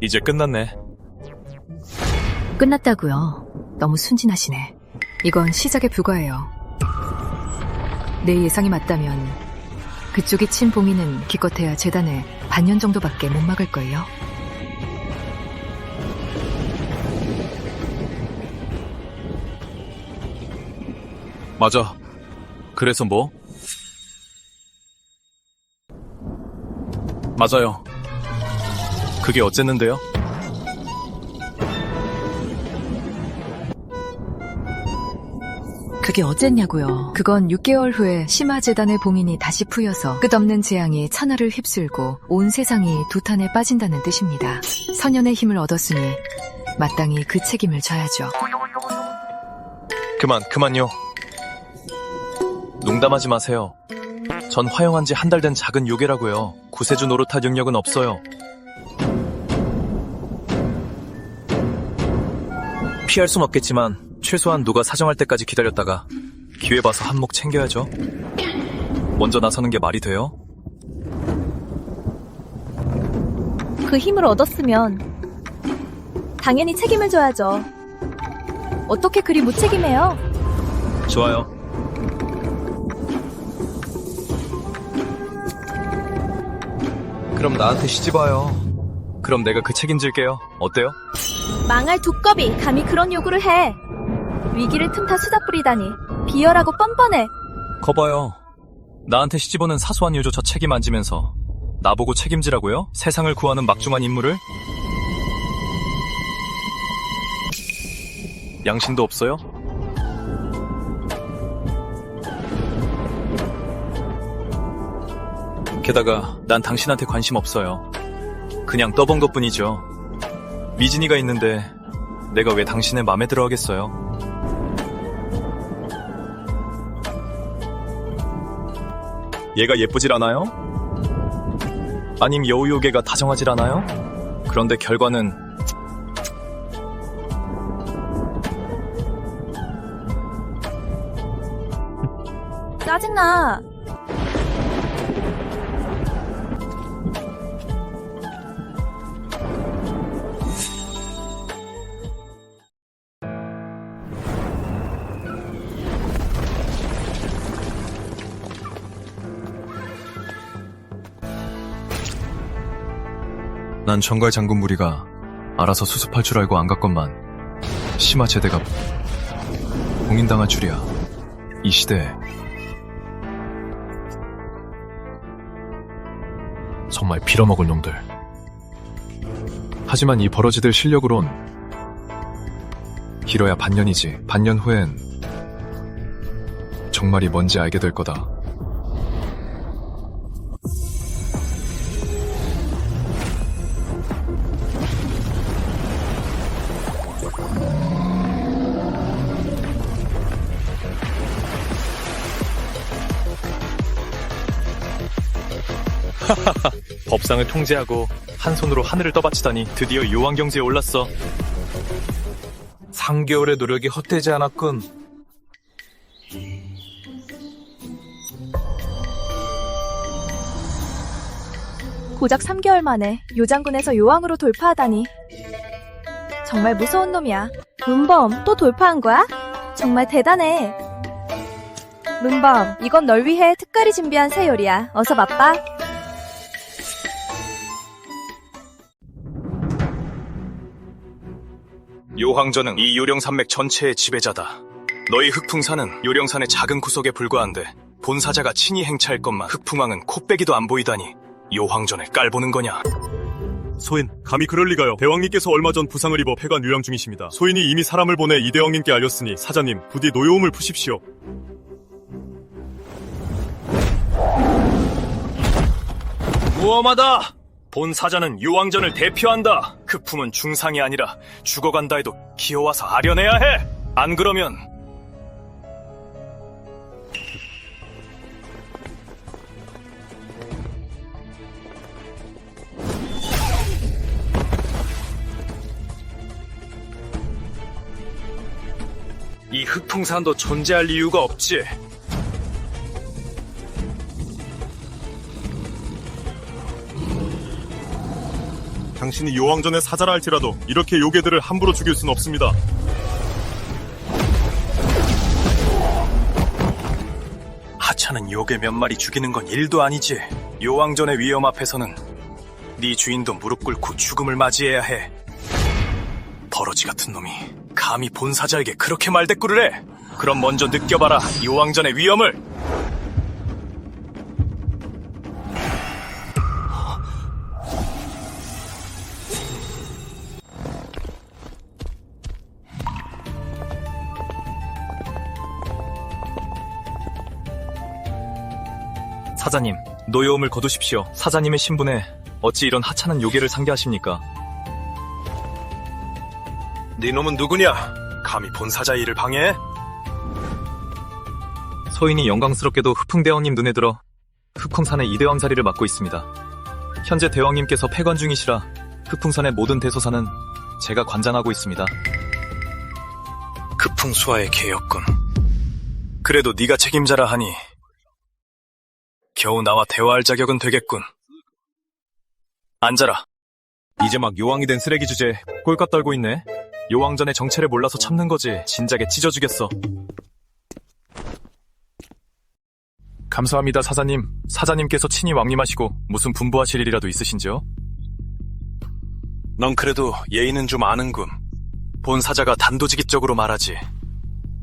이제 끝났네. 끝났다고요. 너무 순진하시네. 이건 시작에 불과해요. 내 예상이 맞다면 그쪽이 친 봉인은 기껏해야 재단에 반년 정도밖에 못 막을걸요. 맞아. 그래서 뭐? 맞아요. 그게 어쨌는데요? 그게 어쨌냐고요. 그건 6개월 후에 심화재단의 봉인이 다시 풀려서 끝없는 재앙이 천하를 휩쓸고 온 세상이 두 탄에 빠진다는 뜻입니다. 선연의 힘을 얻었으니 마땅히 그 책임을 져야죠. 그만요. 농담하지 마세요. 전 화영한 지 한 달 된 작은 요괴라고요. 구세주 노릇할 능력은 없어요. 피할 순 없겠지만 최소한 누가 사정할 때까지 기다렸다가 기회 봐서 한몫 챙겨야죠. 먼저 나서는 게 말이 돼요? 그 힘을 얻었으면 당연히 책임을 져야죠. 어떻게 그리 무책임해요? 좋아요. 그럼 나한테 시집와요. 그럼 내가 그 책임질게요. 어때요? 망할 두꺼비, 감히 그런 요구를 해. 위기를 틈타 수다 뿌리다니. 비열하고 뻔뻔해. 거봐요. 나한테 시집오는 사소한 요조차 책임 안 지면서 나보고 책임지라고요? 세상을 구하는 막중한 임무를? 양심도 없어요? 게다가 난 당신한테 관심 없어요. 그냥 떠본 것뿐이죠. 미진이가 있는데 내가 왜 당신의 맘에 들어 하겠어요? 얘가 예쁘질 않아요? 아님 여우요괴가 다정하질 않아요? 그런데 결과는 짜증나. 난 정갈 장군 무리가 알아서 수습할 줄 알고 안 갔건만 심화 제대가 봉인당할 줄이야. 이 시대에 정말 빌어먹을 놈들. 하지만 이 버러지들 실력으론 길어야 반년이지. 반년 후엔 정말이 뭔지 알게 될 거다. 법상을 통제하고 한 손으로 하늘을 떠받치다니 드디어 요왕경지에 올랐어. 3개월의 노력이 헛되지 않았군. 고작 3개월 만에 요장군에서 요왕으로 돌파하다니. 정말 무서운 놈이야. 문범, 또 돌파한 거야? 정말 대단해. 문범, 이건 널 위해 특별히 준비한 새 요리야. 어서 맛봐. 요황전은 이 요령산맥 전체의 지배자다. 너희 흑풍산은 요령산의 작은 구석에 불과한데 본사자가 친히 행차할 것만 흑풍왕은 코빼기도 안 보이다니 요황전을 깔보는 거냐? 소인, 감히 그럴 리가요. 대왕님께서 얼마 전 부상을 입어 폐관 요양 중이십니다. 소인이 이미 사람을 보내 이 대왕님께 알렸으니 사자님, 부디 노여움을 푸십시오. 무엄하다! 본사자는 요황전을 대표한다. 흑풍은 중상이 아니라 죽어간다 해도 기어와서 아려내야 해! 안 그러면 이 흑풍산도 존재할 이유가 없지. 당신이 요왕전의 사자라 할지라도 이렇게 요괴들을 함부로 죽일 순 없습니다. 하찮은 요괴 몇 마리 죽이는 건 일도 아니지. 요왕전의 위험 앞에서는 네 주인도 무릎 꿇고 죽음을 맞이해야 해. 버러지 같은 놈이 감히 본사자에게 그렇게 말대꾸를 해. 그럼 먼저 느껴봐라, 요왕전의 위험을. 사자님, 노여움을 거두십시오. 사자님의 신분에 어찌 이런 하찮은 요괴를 상대하십니까? 네 놈은 누구냐? 감히 본사자의 일을 방해해? 소인이 영광스럽게도 흑풍대왕님 눈에 들어 흑풍산의 이대왕 자리를 맡고 있습니다. 현재 대왕님께서 폐관 중이시라 흑풍산의 모든 대소사는 제가 관장하고 있습니다. 급풍수와의 계였군. 그래도 네가 책임자라 하니 겨우 나와 대화할 자격은 되겠군. 앉아라. 이제 막 요왕이 된 쓰레기 주제에 꼴값 떨고 있네. 요왕전의 정체를 몰라서 참는 거지. 진작에 찢어주겠어. 감사합니다, 사자님. 사자님께서 친히 왕림하시고 무슨 분부하실 일이라도 있으신지요? 넌 그래도 예의는 좀 아는군. 본사자가 단도직입적으로 말하지.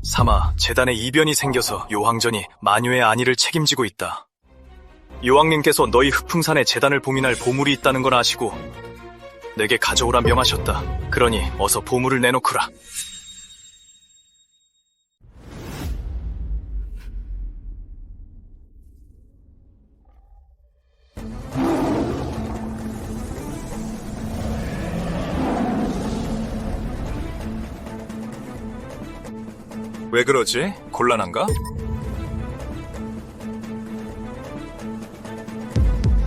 사마 재단에 이변이 생겨서 요황전이 마녀의 안위를 책임지고 있다. 요왕님께서 너희 흑풍산에 재단을 봉인할 보물이 있다는 걸 아시고 내게 가져오라 명하셨다. 그러니 어서 보물을 내놓거라. 왜 그러지? 곤란한가?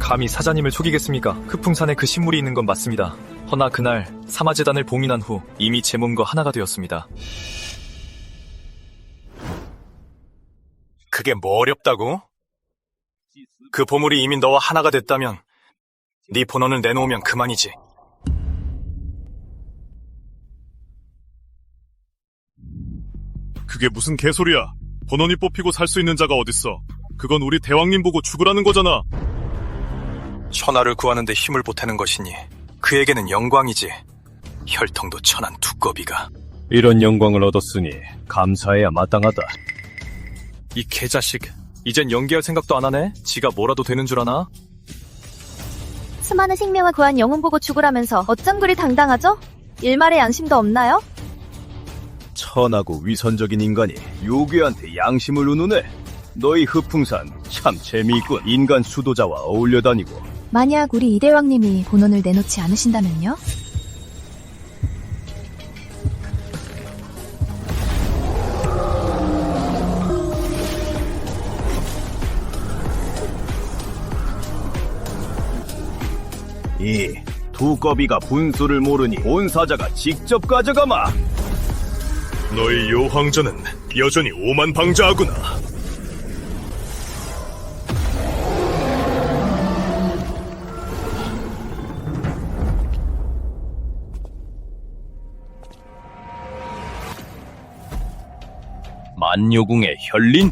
감히 사자님을 속이겠습니까? 흑풍산에 그 신물이 있는 건 맞습니다. 허나 그날 사마재단을 봉인한 후 이미 제 몸과 하나가 되었습니다. 그게 뭐 어렵다고? 그 보물이 이미 너와 하나가 됐다면 네 본원을 내놓으면 그만이지. 그게 무슨 개소리야. 번원이 뽑히고 살 수 있는 자가 어딨어. 그건 우리 대왕님 보고 죽으라는 거잖아. 천하를 구하는데 힘을 보태는 것이니 그에게는 영광이지. 혈통도 천한 두꺼비가. 이런 영광을 얻었으니 감사해야 마땅하다. 이 개자식, 이젠 연기할 생각도 안 하네? 지가 뭐라도 되는 줄 아나? 수많은 생명을 구한 영혼 보고 죽으라면서 어쩜 그리 당당하죠? 일말의 양심도 없나요? 천하고 위선적인 인간이 요괴한테 양심을 우누네. 너희 흑풍산 참 재미있군. 인간 수도자와 어울려 다니고. 만약 우리 이대왕님이 본원을 내놓지 않으신다면요? 이 두꺼비가 분수를 모르니 본사자가 직접 가져가마. 너희 요황전은 여전히 오만방자하구나. 만요궁의 혈린?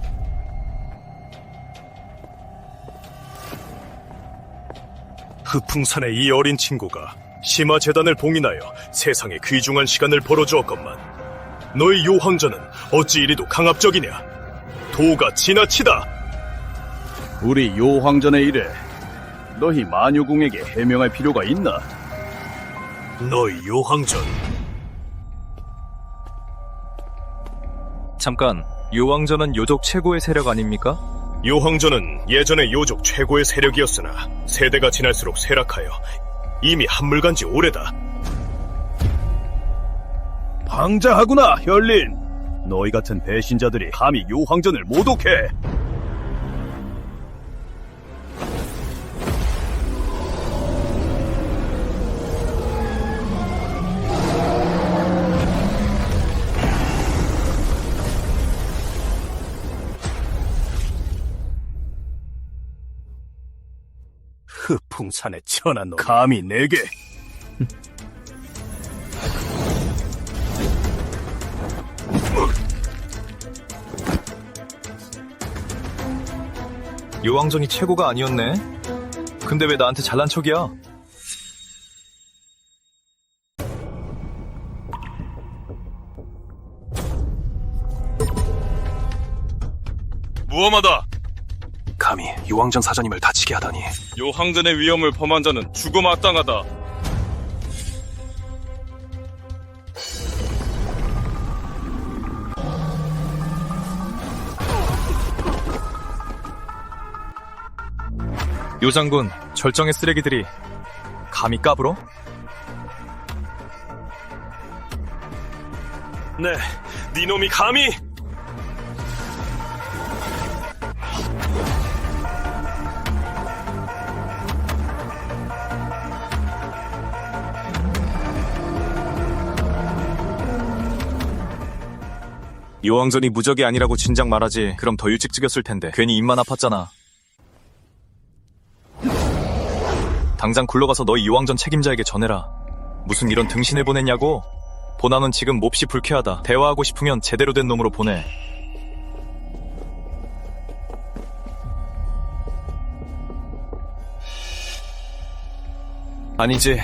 흑풍산의 이 어린 친구가 심화재단을 봉인하여 세상에 귀중한 시간을 벌어주었건만 너희 요황전은 어찌 이리도 강압적이냐? 도가 지나치다! 우리 요황전의 일에 너희 마녀궁에게 해명할 필요가 있나? 너희 요황전 잠깐, 요왕전은 요족 최고의 세력 아닙니까? 요황전은 예전에 요족 최고의 세력이었으나 세대가 지날수록 쇠락하여 이미 한물간지 오래다. 방자하구나, 혈린! 너희 같은 배신자들이 감히 요황전을 모독해! 흑풍산의 천한 놈 감히 내게 요왕전이 최고가 아니었네. 근데 왜 나한테 잘난 척이야? 무엄하다. 감히 요왕전 사장님을 다치게 하다니. 요황전의 위험을 범한 자는 죽어마땅하다. 요장군, 절정의 쓰레기들이 감히 까불어? 네, 니놈이 감히! 요왕전이 무적이 아니라고 진작 말하지. 그럼 더 일찍 죽였을 텐데. 괜히 입만 아팠잖아. 당장 굴러가서 너희 요왕전 책임자에게 전해라. 무슨 이런 등신을 보냈냐고? 보나는 지금 몹시 불쾌하다. 대화하고 싶으면 제대로 된 놈으로 보내. 아니지.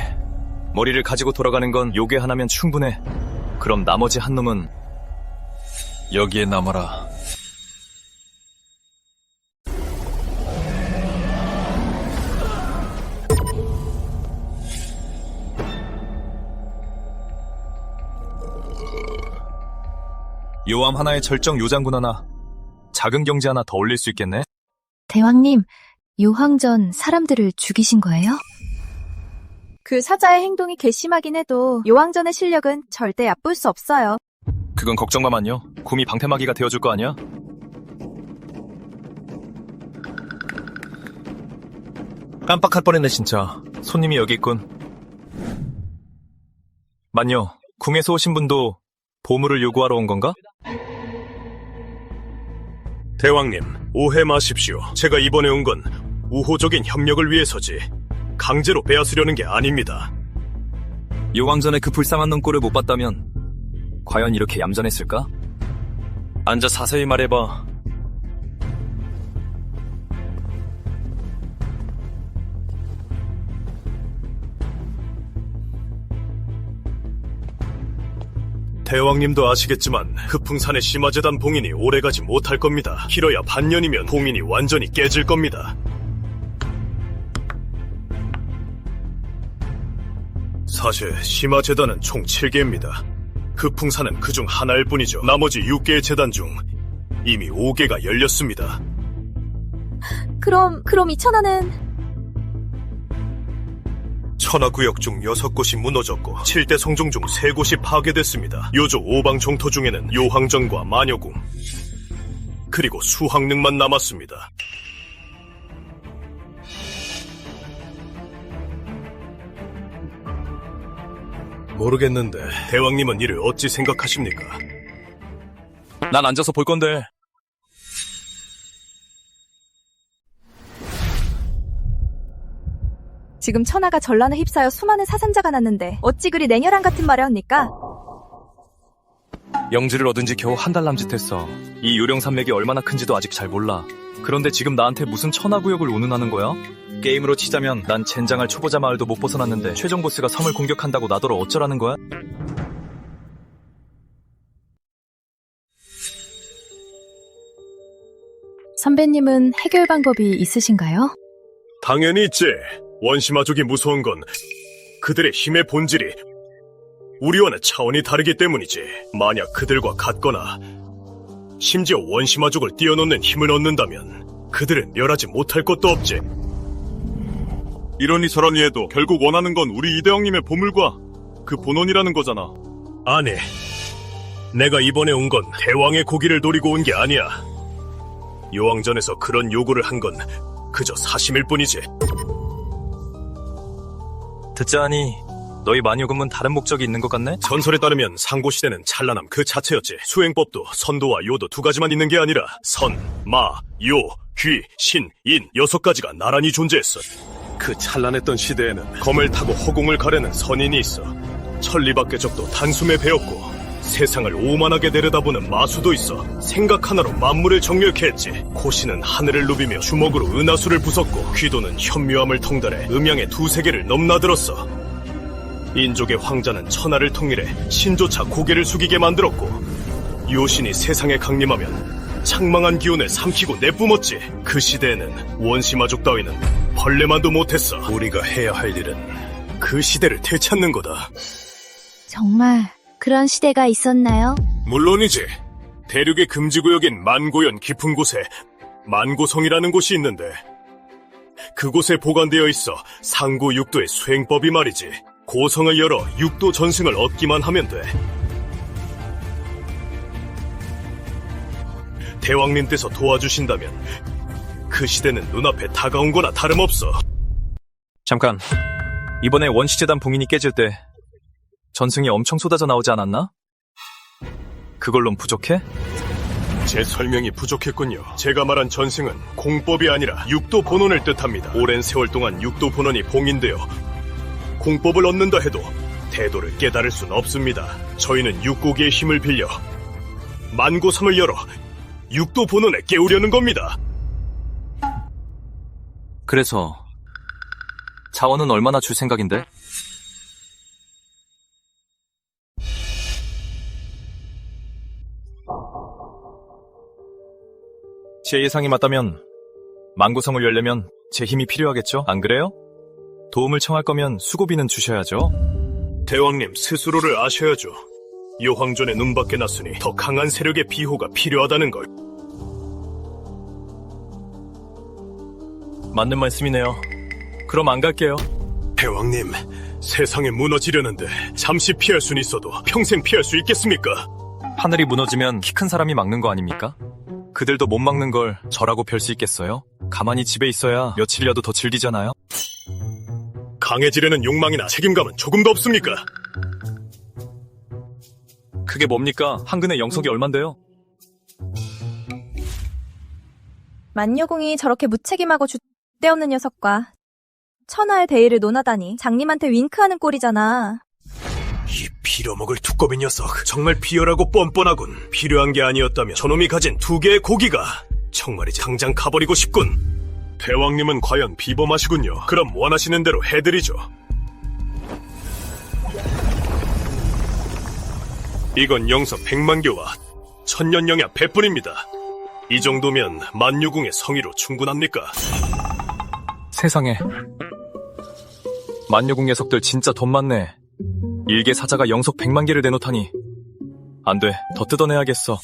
머리를 가지고 돌아가는 건 요괴 하나면 충분해. 그럼 나머지 한 놈은 여기에 남아라. 요암 하나에 절정 요장군 하나, 작은 경제 하나 더 올릴 수 있겠네? 대왕님, 요황전 사람들을 죽이신 거예요? 그 사자의 행동이 괘씸하긴 해도 요황전의 실력은 절대 얕볼 수 없어요. 그건 걱정만 마요. 굼이 방패막이가 되어줄 거 아니야? 깜빡할 뻔했네 진짜. 손님이 여기 있군. 만요, 궁에서 오신 분도 보물을 요구하러 온 건가? 대왕님, 오해 마십시오. 제가 이번에 온 건 우호적인 협력을 위해서지 강제로 빼앗으려는 게 아닙니다. 요왕전의 그 불쌍한 놈꼴을 못 봤다면 과연 이렇게 얌전했을까? 앉아 자세히 말해봐. 대왕님도 아시겠지만 흑풍산의 심화재단 봉인이 오래가지 못할 겁니다. 길어야 반년이면 봉인이 완전히 깨질 겁니다. 사실 심화재단은 총 7개입니다. 흑풍산은 그중 하나일 뿐이죠. 나머지 6개의 재단 중 이미 5개가 열렸습니다. 그럼 이 천하는 천하구역 중 6곳이 무너졌고 7대 성종 중 3곳이 파괴됐습니다. 요조 5방 종토 중에는 요황전과 마녀궁 그리고 수학릉만 남았습니다. 모르겠는데 대왕님은 이를 어찌 생각하십니까? 난 앉아서 볼 건데. 지금 천하가 전란에 휩싸여 수많은 사상자가 났는데 어찌 그리 냉혈한 같은 말을 합니까? 영지를 얻은 지 겨우 한 달 남짓했어. 이 요령산맥이 얼마나 큰지도 아직 잘 몰라. 그런데 지금 나한테 무슨 천하구역을 운운하는 거야? 게임으로 치자면 난 젠장할 초보자 마을도 못 벗어났는데 최종 보스가 섬을 공격한다고 나더러 어쩌라는 거야? 선배님은 해결 방법이 있으신가요? 당연히 있지. 원시마족이 무서운 건 그들의 힘의 본질이 우리와는 차원이 다르기 때문이지. 만약 그들과 같거나 심지어 원시마족을 뛰어넘는 힘을 얻는다면 그들은 멸하지 못할 것도 없지. 이러니 저러니 해도 결국 원하는 건 우리 이대왕님의 보물과 그 본원이라는 거잖아. 아니, 내가 이번에 온 건 대왕의 고기를 노리고 온 게 아니야. 요왕전에서 그런 요구를 한 건 그저 사심일 뿐이지. 듣자하니 너희 마녀금은 다른 목적이 있는 것 같네? 전설에 따르면 상고시대는 찬란함 그 자체였지. 수행법도 선도와 요도 두 가지만 있는 게 아니라 선, 마, 요, 귀, 신, 인 6가지가 나란히 존재했어. 그 찬란했던 시대에는 검을 타고 허공을 가르는 선인이 있어. 천리밖에적도 단숨에 배웠고 세상을 오만하게 내려다보는 마수도 있어. 생각 하나로 만물을 정렬케 했지. 고신은 하늘을 누비며 주먹으로 은하수를 부쉈고 귀도는 현묘함을 통달해 음양의 2세계를 넘나들었어. 인족의 황자는 천하를 통일해 신조차 고개를 숙이게 만들었고 요신이 세상에 강림하면 창망한 기운을 삼키고 내뿜었지. 그 시대에는 원시마족 따위는 벌레만도 못했어. 우리가 해야 할 일은 그 시대를 되찾는 거다. 정말 그런 시대가 있었나요? 물론이지. 대륙의 금지구역인 만고연 깊은 곳에 만고성이라는 곳이 있는데 그곳에 보관되어 있어 상고 육도의 수행법이 말이지. 고성을 열어 육도 전승을 얻기만 하면 돼. 대왕님께서 도와주신다면 그 시대는 눈앞에 다가온 거나 다름없어. 잠깐, 이번에 원시재단 봉인이 깨질 때 전승이 엄청 쏟아져 나오지 않았나? 그걸론 부족해? 제 설명이 부족했군요. 제가 말한 전승은 공법이 아니라 육도 본원을 뜻합니다. 오랜 세월 동안 육도 본원이 봉인되어 공법을 얻는다 해도 태도를 깨달을 순 없습니다. 저희는 육고기의 힘을 빌려 만고섬을 열어 육도 본원에 깨우려는 겁니다. 그래서 자원은 얼마나 줄 생각인데? 제 예상이 맞다면 만고성을 열려면 제 힘이 필요하겠죠? 안 그래요? 도움을 청할 거면 수고비는 주셔야죠. 대왕님 스스로를 아셔야죠. 요황전의 눈밖에 났으니 더 강한 세력의 비호가 필요하다는 걸. 맞는 말씀이네요. 그럼 안 갈게요. 대왕님, 세상이 무너지려는데 잠시 피할 순 있어도 평생 피할 수 있겠습니까? 하늘이 무너지면 키 큰 사람이 막는 거 아닙니까? 그들도 못 막는 걸 저라고 별 수 있겠어요? 가만히 집에 있어야 며칠이라도 더 즐기잖아요. 강해지려는 욕망이나 책임감은 조금도 없습니까? 그게 뭡니까? 한근의 영석이 얼만데요? 만여궁이 저렇게 무책임하고 줏대없는 녀석과 천하의 대의를 논하다니 장님한테 윙크하는 꼴이잖아. 이 빌어먹을 두꺼비 녀석 정말 비열하고 뻔뻔하군. 필요한 게 아니었다면 저놈이 가진 2개의 고기가 정말이지 당장 가버리고 싶군. 대왕님은 과연 비범하시군요. 그럼 원하시는 대로 해드리죠. 이건 영석 100만 개와 천년 영야 100분입니다. 이 정도면 만유궁의 성의로 충분합니까? 세상에. 만여궁 녀석들 진짜 돈 많네. 일개 사자가 영석 100만 개를 내놓다니. 안 돼, 더 뜯어내야겠어.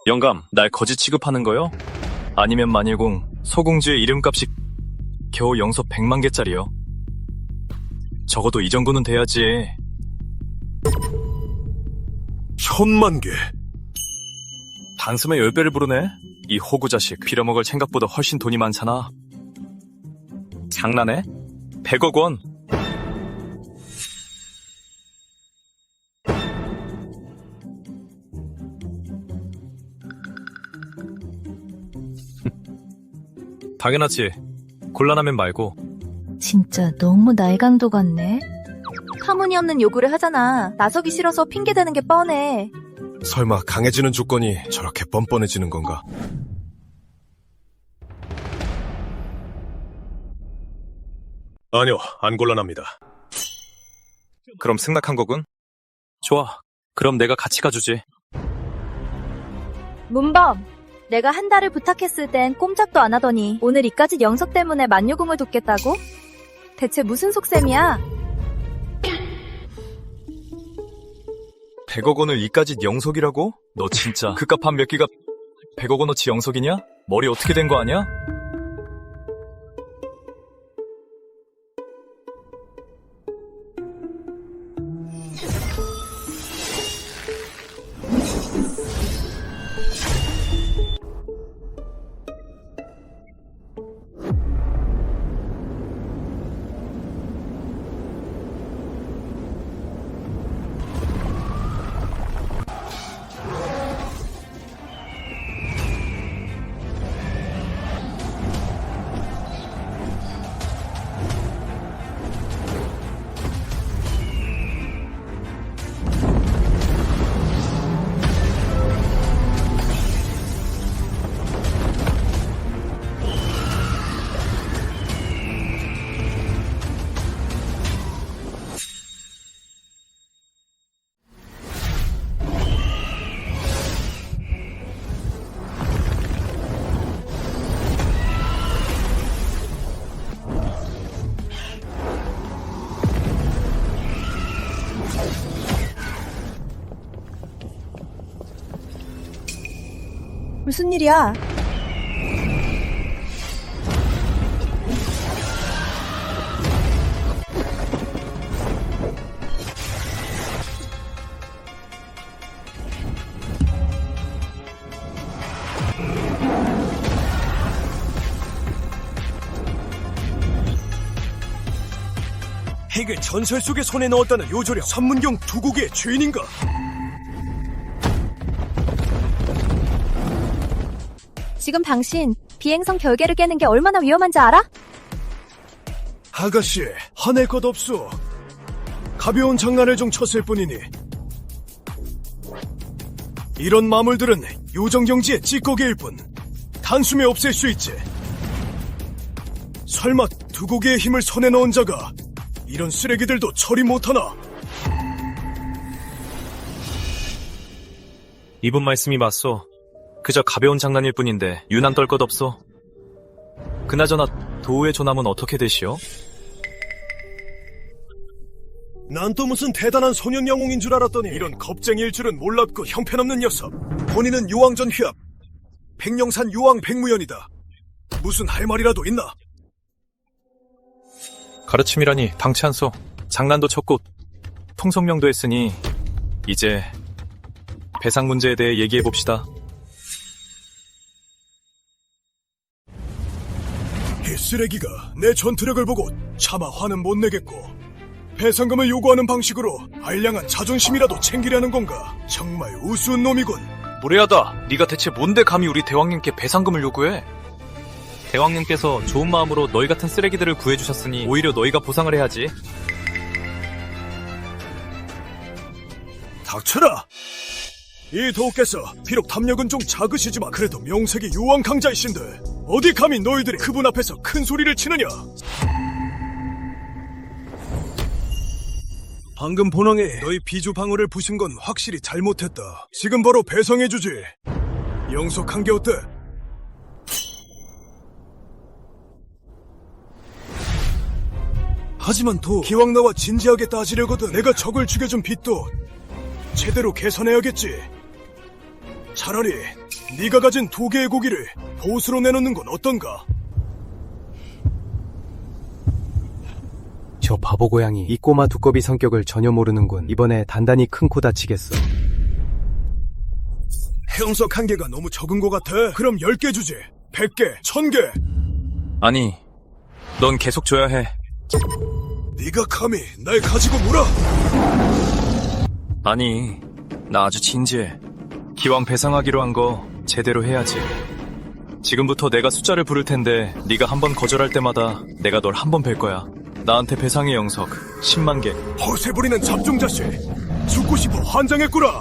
영감, 날 거지 취급하는 거요? 아니면 만일궁, 소궁주의 이름값이 겨우 영석 100만 개짜리요. 적어도 이 정도는 돼야지. 1000만 개. 단숨에 10배를 부르네? 이 호구 자식, 빌어먹을 생각보다 훨씬 돈이 많잖아. 장난해? 100억 원? 당연하지. 곤란하면 말고. 진짜 너무 날강도 같네. 터무니없는 요구를 하잖아. 나서기 싫어서 핑계대는 게 뻔해. 설마 강해지는 조건이 저렇게 뻔뻔해지는 건가? 아니요, 안 곤란합니다. 그럼 승낙한 거군? 좋아. 그럼 내가 같이 가주지. 문범, 내가 한 달을 부탁했을 땐 꼼짝도 안 하더니 오늘 이까짓 영석 때문에 만료금을 돕겠다고? 대체 무슨 속셈이야? 100억 원을 이까짓 영석이라고? 너 진짜 그깟 밥 몇 끼가 100억 원어치 영석이냐? 머리 어떻게 된 거 아니야? 무슨 일이야? 핵을 전설 속에 손에 넣었다는 요조령 선문경 두곡의 죄인인가? 지금 당신 비행성 결계를 깨는 게 얼마나 위험한지 알아? 아가씨, 화낼 것 없소. 가벼운 장난을 좀 쳤을 뿐이니. 이런 마물들은 요정경지의 찌꺼기일 뿐 단숨에 없앨 수 있지. 설마 두곡의 힘을 손에 넣은 자가 이런 쓰레기들도 처리 못하나? 이분 말씀이 맞소. 그저 가벼운 장난일 뿐인데 유난 떨 것 없소. 그나저나 도우의 조남은 어떻게 되시오? 난 또 무슨 대단한 소년 영웅인 줄 알았더니 이런 겁쟁이일 줄은 몰랐고 형편없는 녀석. 본인은 요왕전 휘합 백령산 요왕 백무연이다. 무슨 할 말이라도 있나? 가르침이라니 당치 않소. 장난도 쳤고 통성명도 했으니 이제 배상 문제에 대해 얘기해봅시다. 이 쓰레기가 내 전투력을 보고 차마 화는 못 내겠고 배상금을 요구하는 방식으로 알량한 자존심이라도 챙기려는 건가? 정말 우스운 놈이군. 무례하다. 네가 대체 뭔데 감히 우리 대왕님께 배상금을 요구해? 대왕님께서 좋은 마음으로 너희 같은 쓰레기들을 구해주셨으니 오히려 너희가 보상을 해야지. 닥쳐라! 이 도께서 비록 탐력은 좀 작으시지만 그래도 명색이 요왕 강자이신데 어디 감히 너희들이 그분 앞에서 큰 소리를 치느냐? 방금 본왕에 너희 비주 방어를 부신 건 확실히 잘못했다. 지금 바로 배상해주지. 영석한 게 어때? 하지만 도 기왕 나와 진지하게 따지려거든 내가 적을 죽여준 빚도 제대로 계산해야겠지. 차라리 네가 가진 2개의 고기를 보수로 내놓는 건 어떤가? 저 바보 고양이 이 꼬마 두꺼비 성격을 전혀 모르는군. 이번에 단단히 큰 코 다치겠어. 해영석 1개가 너무 적은 것 같아. 그럼 10개 주지. 100개, 1000개. 아니, 넌 계속 줘야 해. 네가 감히 날 가지고 놀아? 아니, 나 아주 진지해. 기왕 배상하기로 한 거 제대로 해야지. 지금부터 내가 숫자를 부를 텐데 네가 한 번 거절할 때마다 내가 널 한 번 뵐 거야. 나한테 배상의 영석 10만 개. 허세 부리는 잡종자식. 죽고 싶어 환장했구나.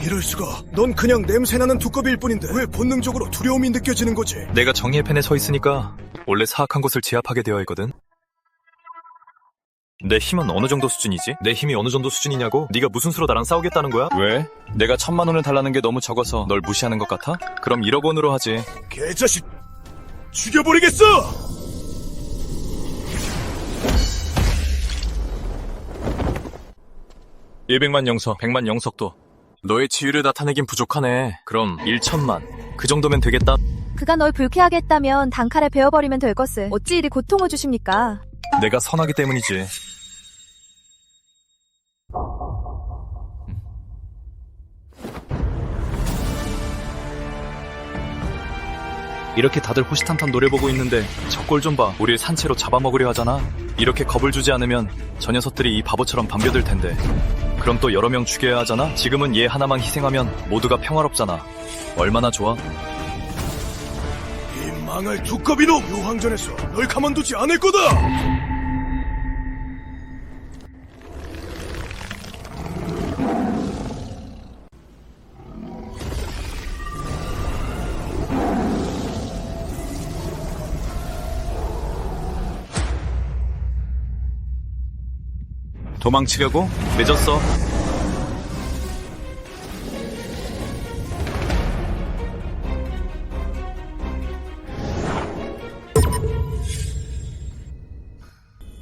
이럴 수가. 넌 그냥 냄새나는 두꺼비일 뿐인데 왜 본능적으로 두려움이 느껴지는 거지? 내가 정의의 펜에 서 있으니까 원래 사악한 곳을 제압하게 되어 있거든. 내 힘은 어느 정도 수준이지? 내 힘이 어느 정도 수준이냐고? 네가 무슨 수로 나랑 싸우겠다는 거야? 왜? 내가 1,000만 원을 달라는 게 너무 적어서 널 무시하는 것 같아? 그럼 1억 원으로 하지. 개자식! 죽여버리겠어! 100만 영석, 100만 영석도 너의 지위를 나타내긴 부족하네. 그럼 1,000만. 그 정도면 되겠다. 그가 널 불쾌하게 했다면 단칼에 베어버리면 될 것을 어찌 이리 고통을 주십니까? 내가 선하기 때문이지. 이렇게 다들 호시탄탄 노래 보고 있는데 저 꼴 좀 봐. 우릴 산채로 잡아먹으려 하잖아. 이렇게 겁을 주지 않으면 저 녀석들이 이 바보처럼 덤벼들 텐데. 그럼 또 여러 명 죽여야 하잖아. 지금은 얘 하나만 희생하면 모두가 평화롭잖아. 얼마나 좋아? 이 망할 두꺼비놈! 유황전에서 널 가만두지 않을 거다! 도망치려고? 늦었어.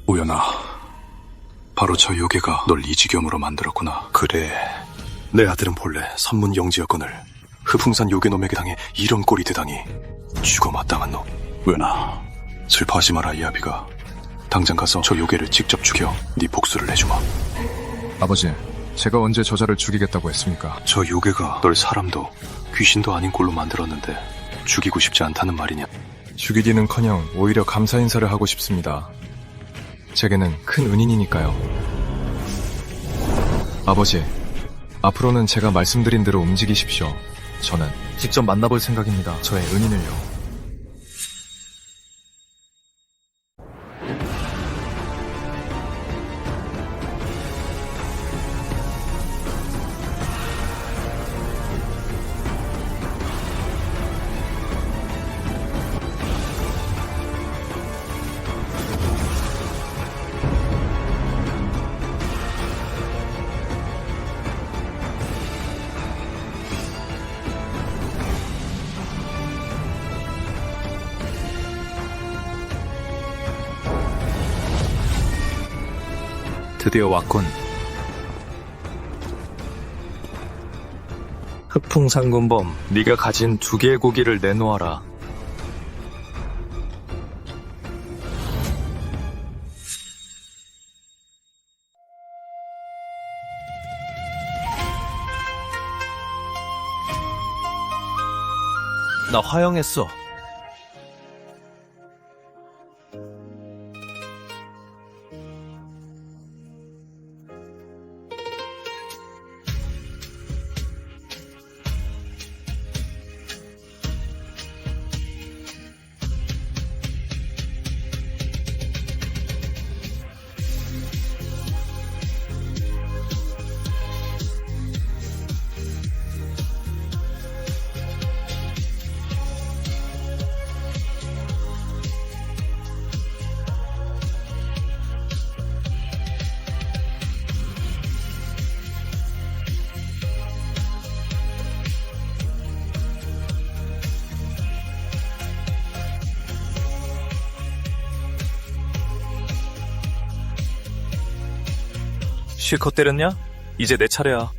우연아, 바로 저 요괴가 널 이 지경으로 만들었구나. 그래, 내 아들은 본래 선문영지였거늘 흑풍산 요괴놈에게 당해 이런 꼴이 되다니. 죽어마땅한 놈. 우연아, 슬퍼하지 마라 이아비가. 당장 가서 저 요괴를 직접 죽여 네 복수를 해주마. 아버지, 제가 언제 저자를 죽이겠다고 했습니까? 저 요괴가 널 사람도 귀신도 아닌 꼴로 만들었는데 죽이고 싶지 않다는 말이냐? 죽이기는커녕 오히려 감사 인사를 하고 싶습니다. 제게는 큰 은인이니까요. 아버지, 앞으로는 제가 말씀드린 대로 움직이십시오. 저는 직접 만나볼 생각입니다. 저의 은인을요. 드디어 왔군. 흑풍상군범, 네가 가진 2개의 고기를 내놓아라. 나 화영했어. 실컷 때렸냐? 이제 내 차례야.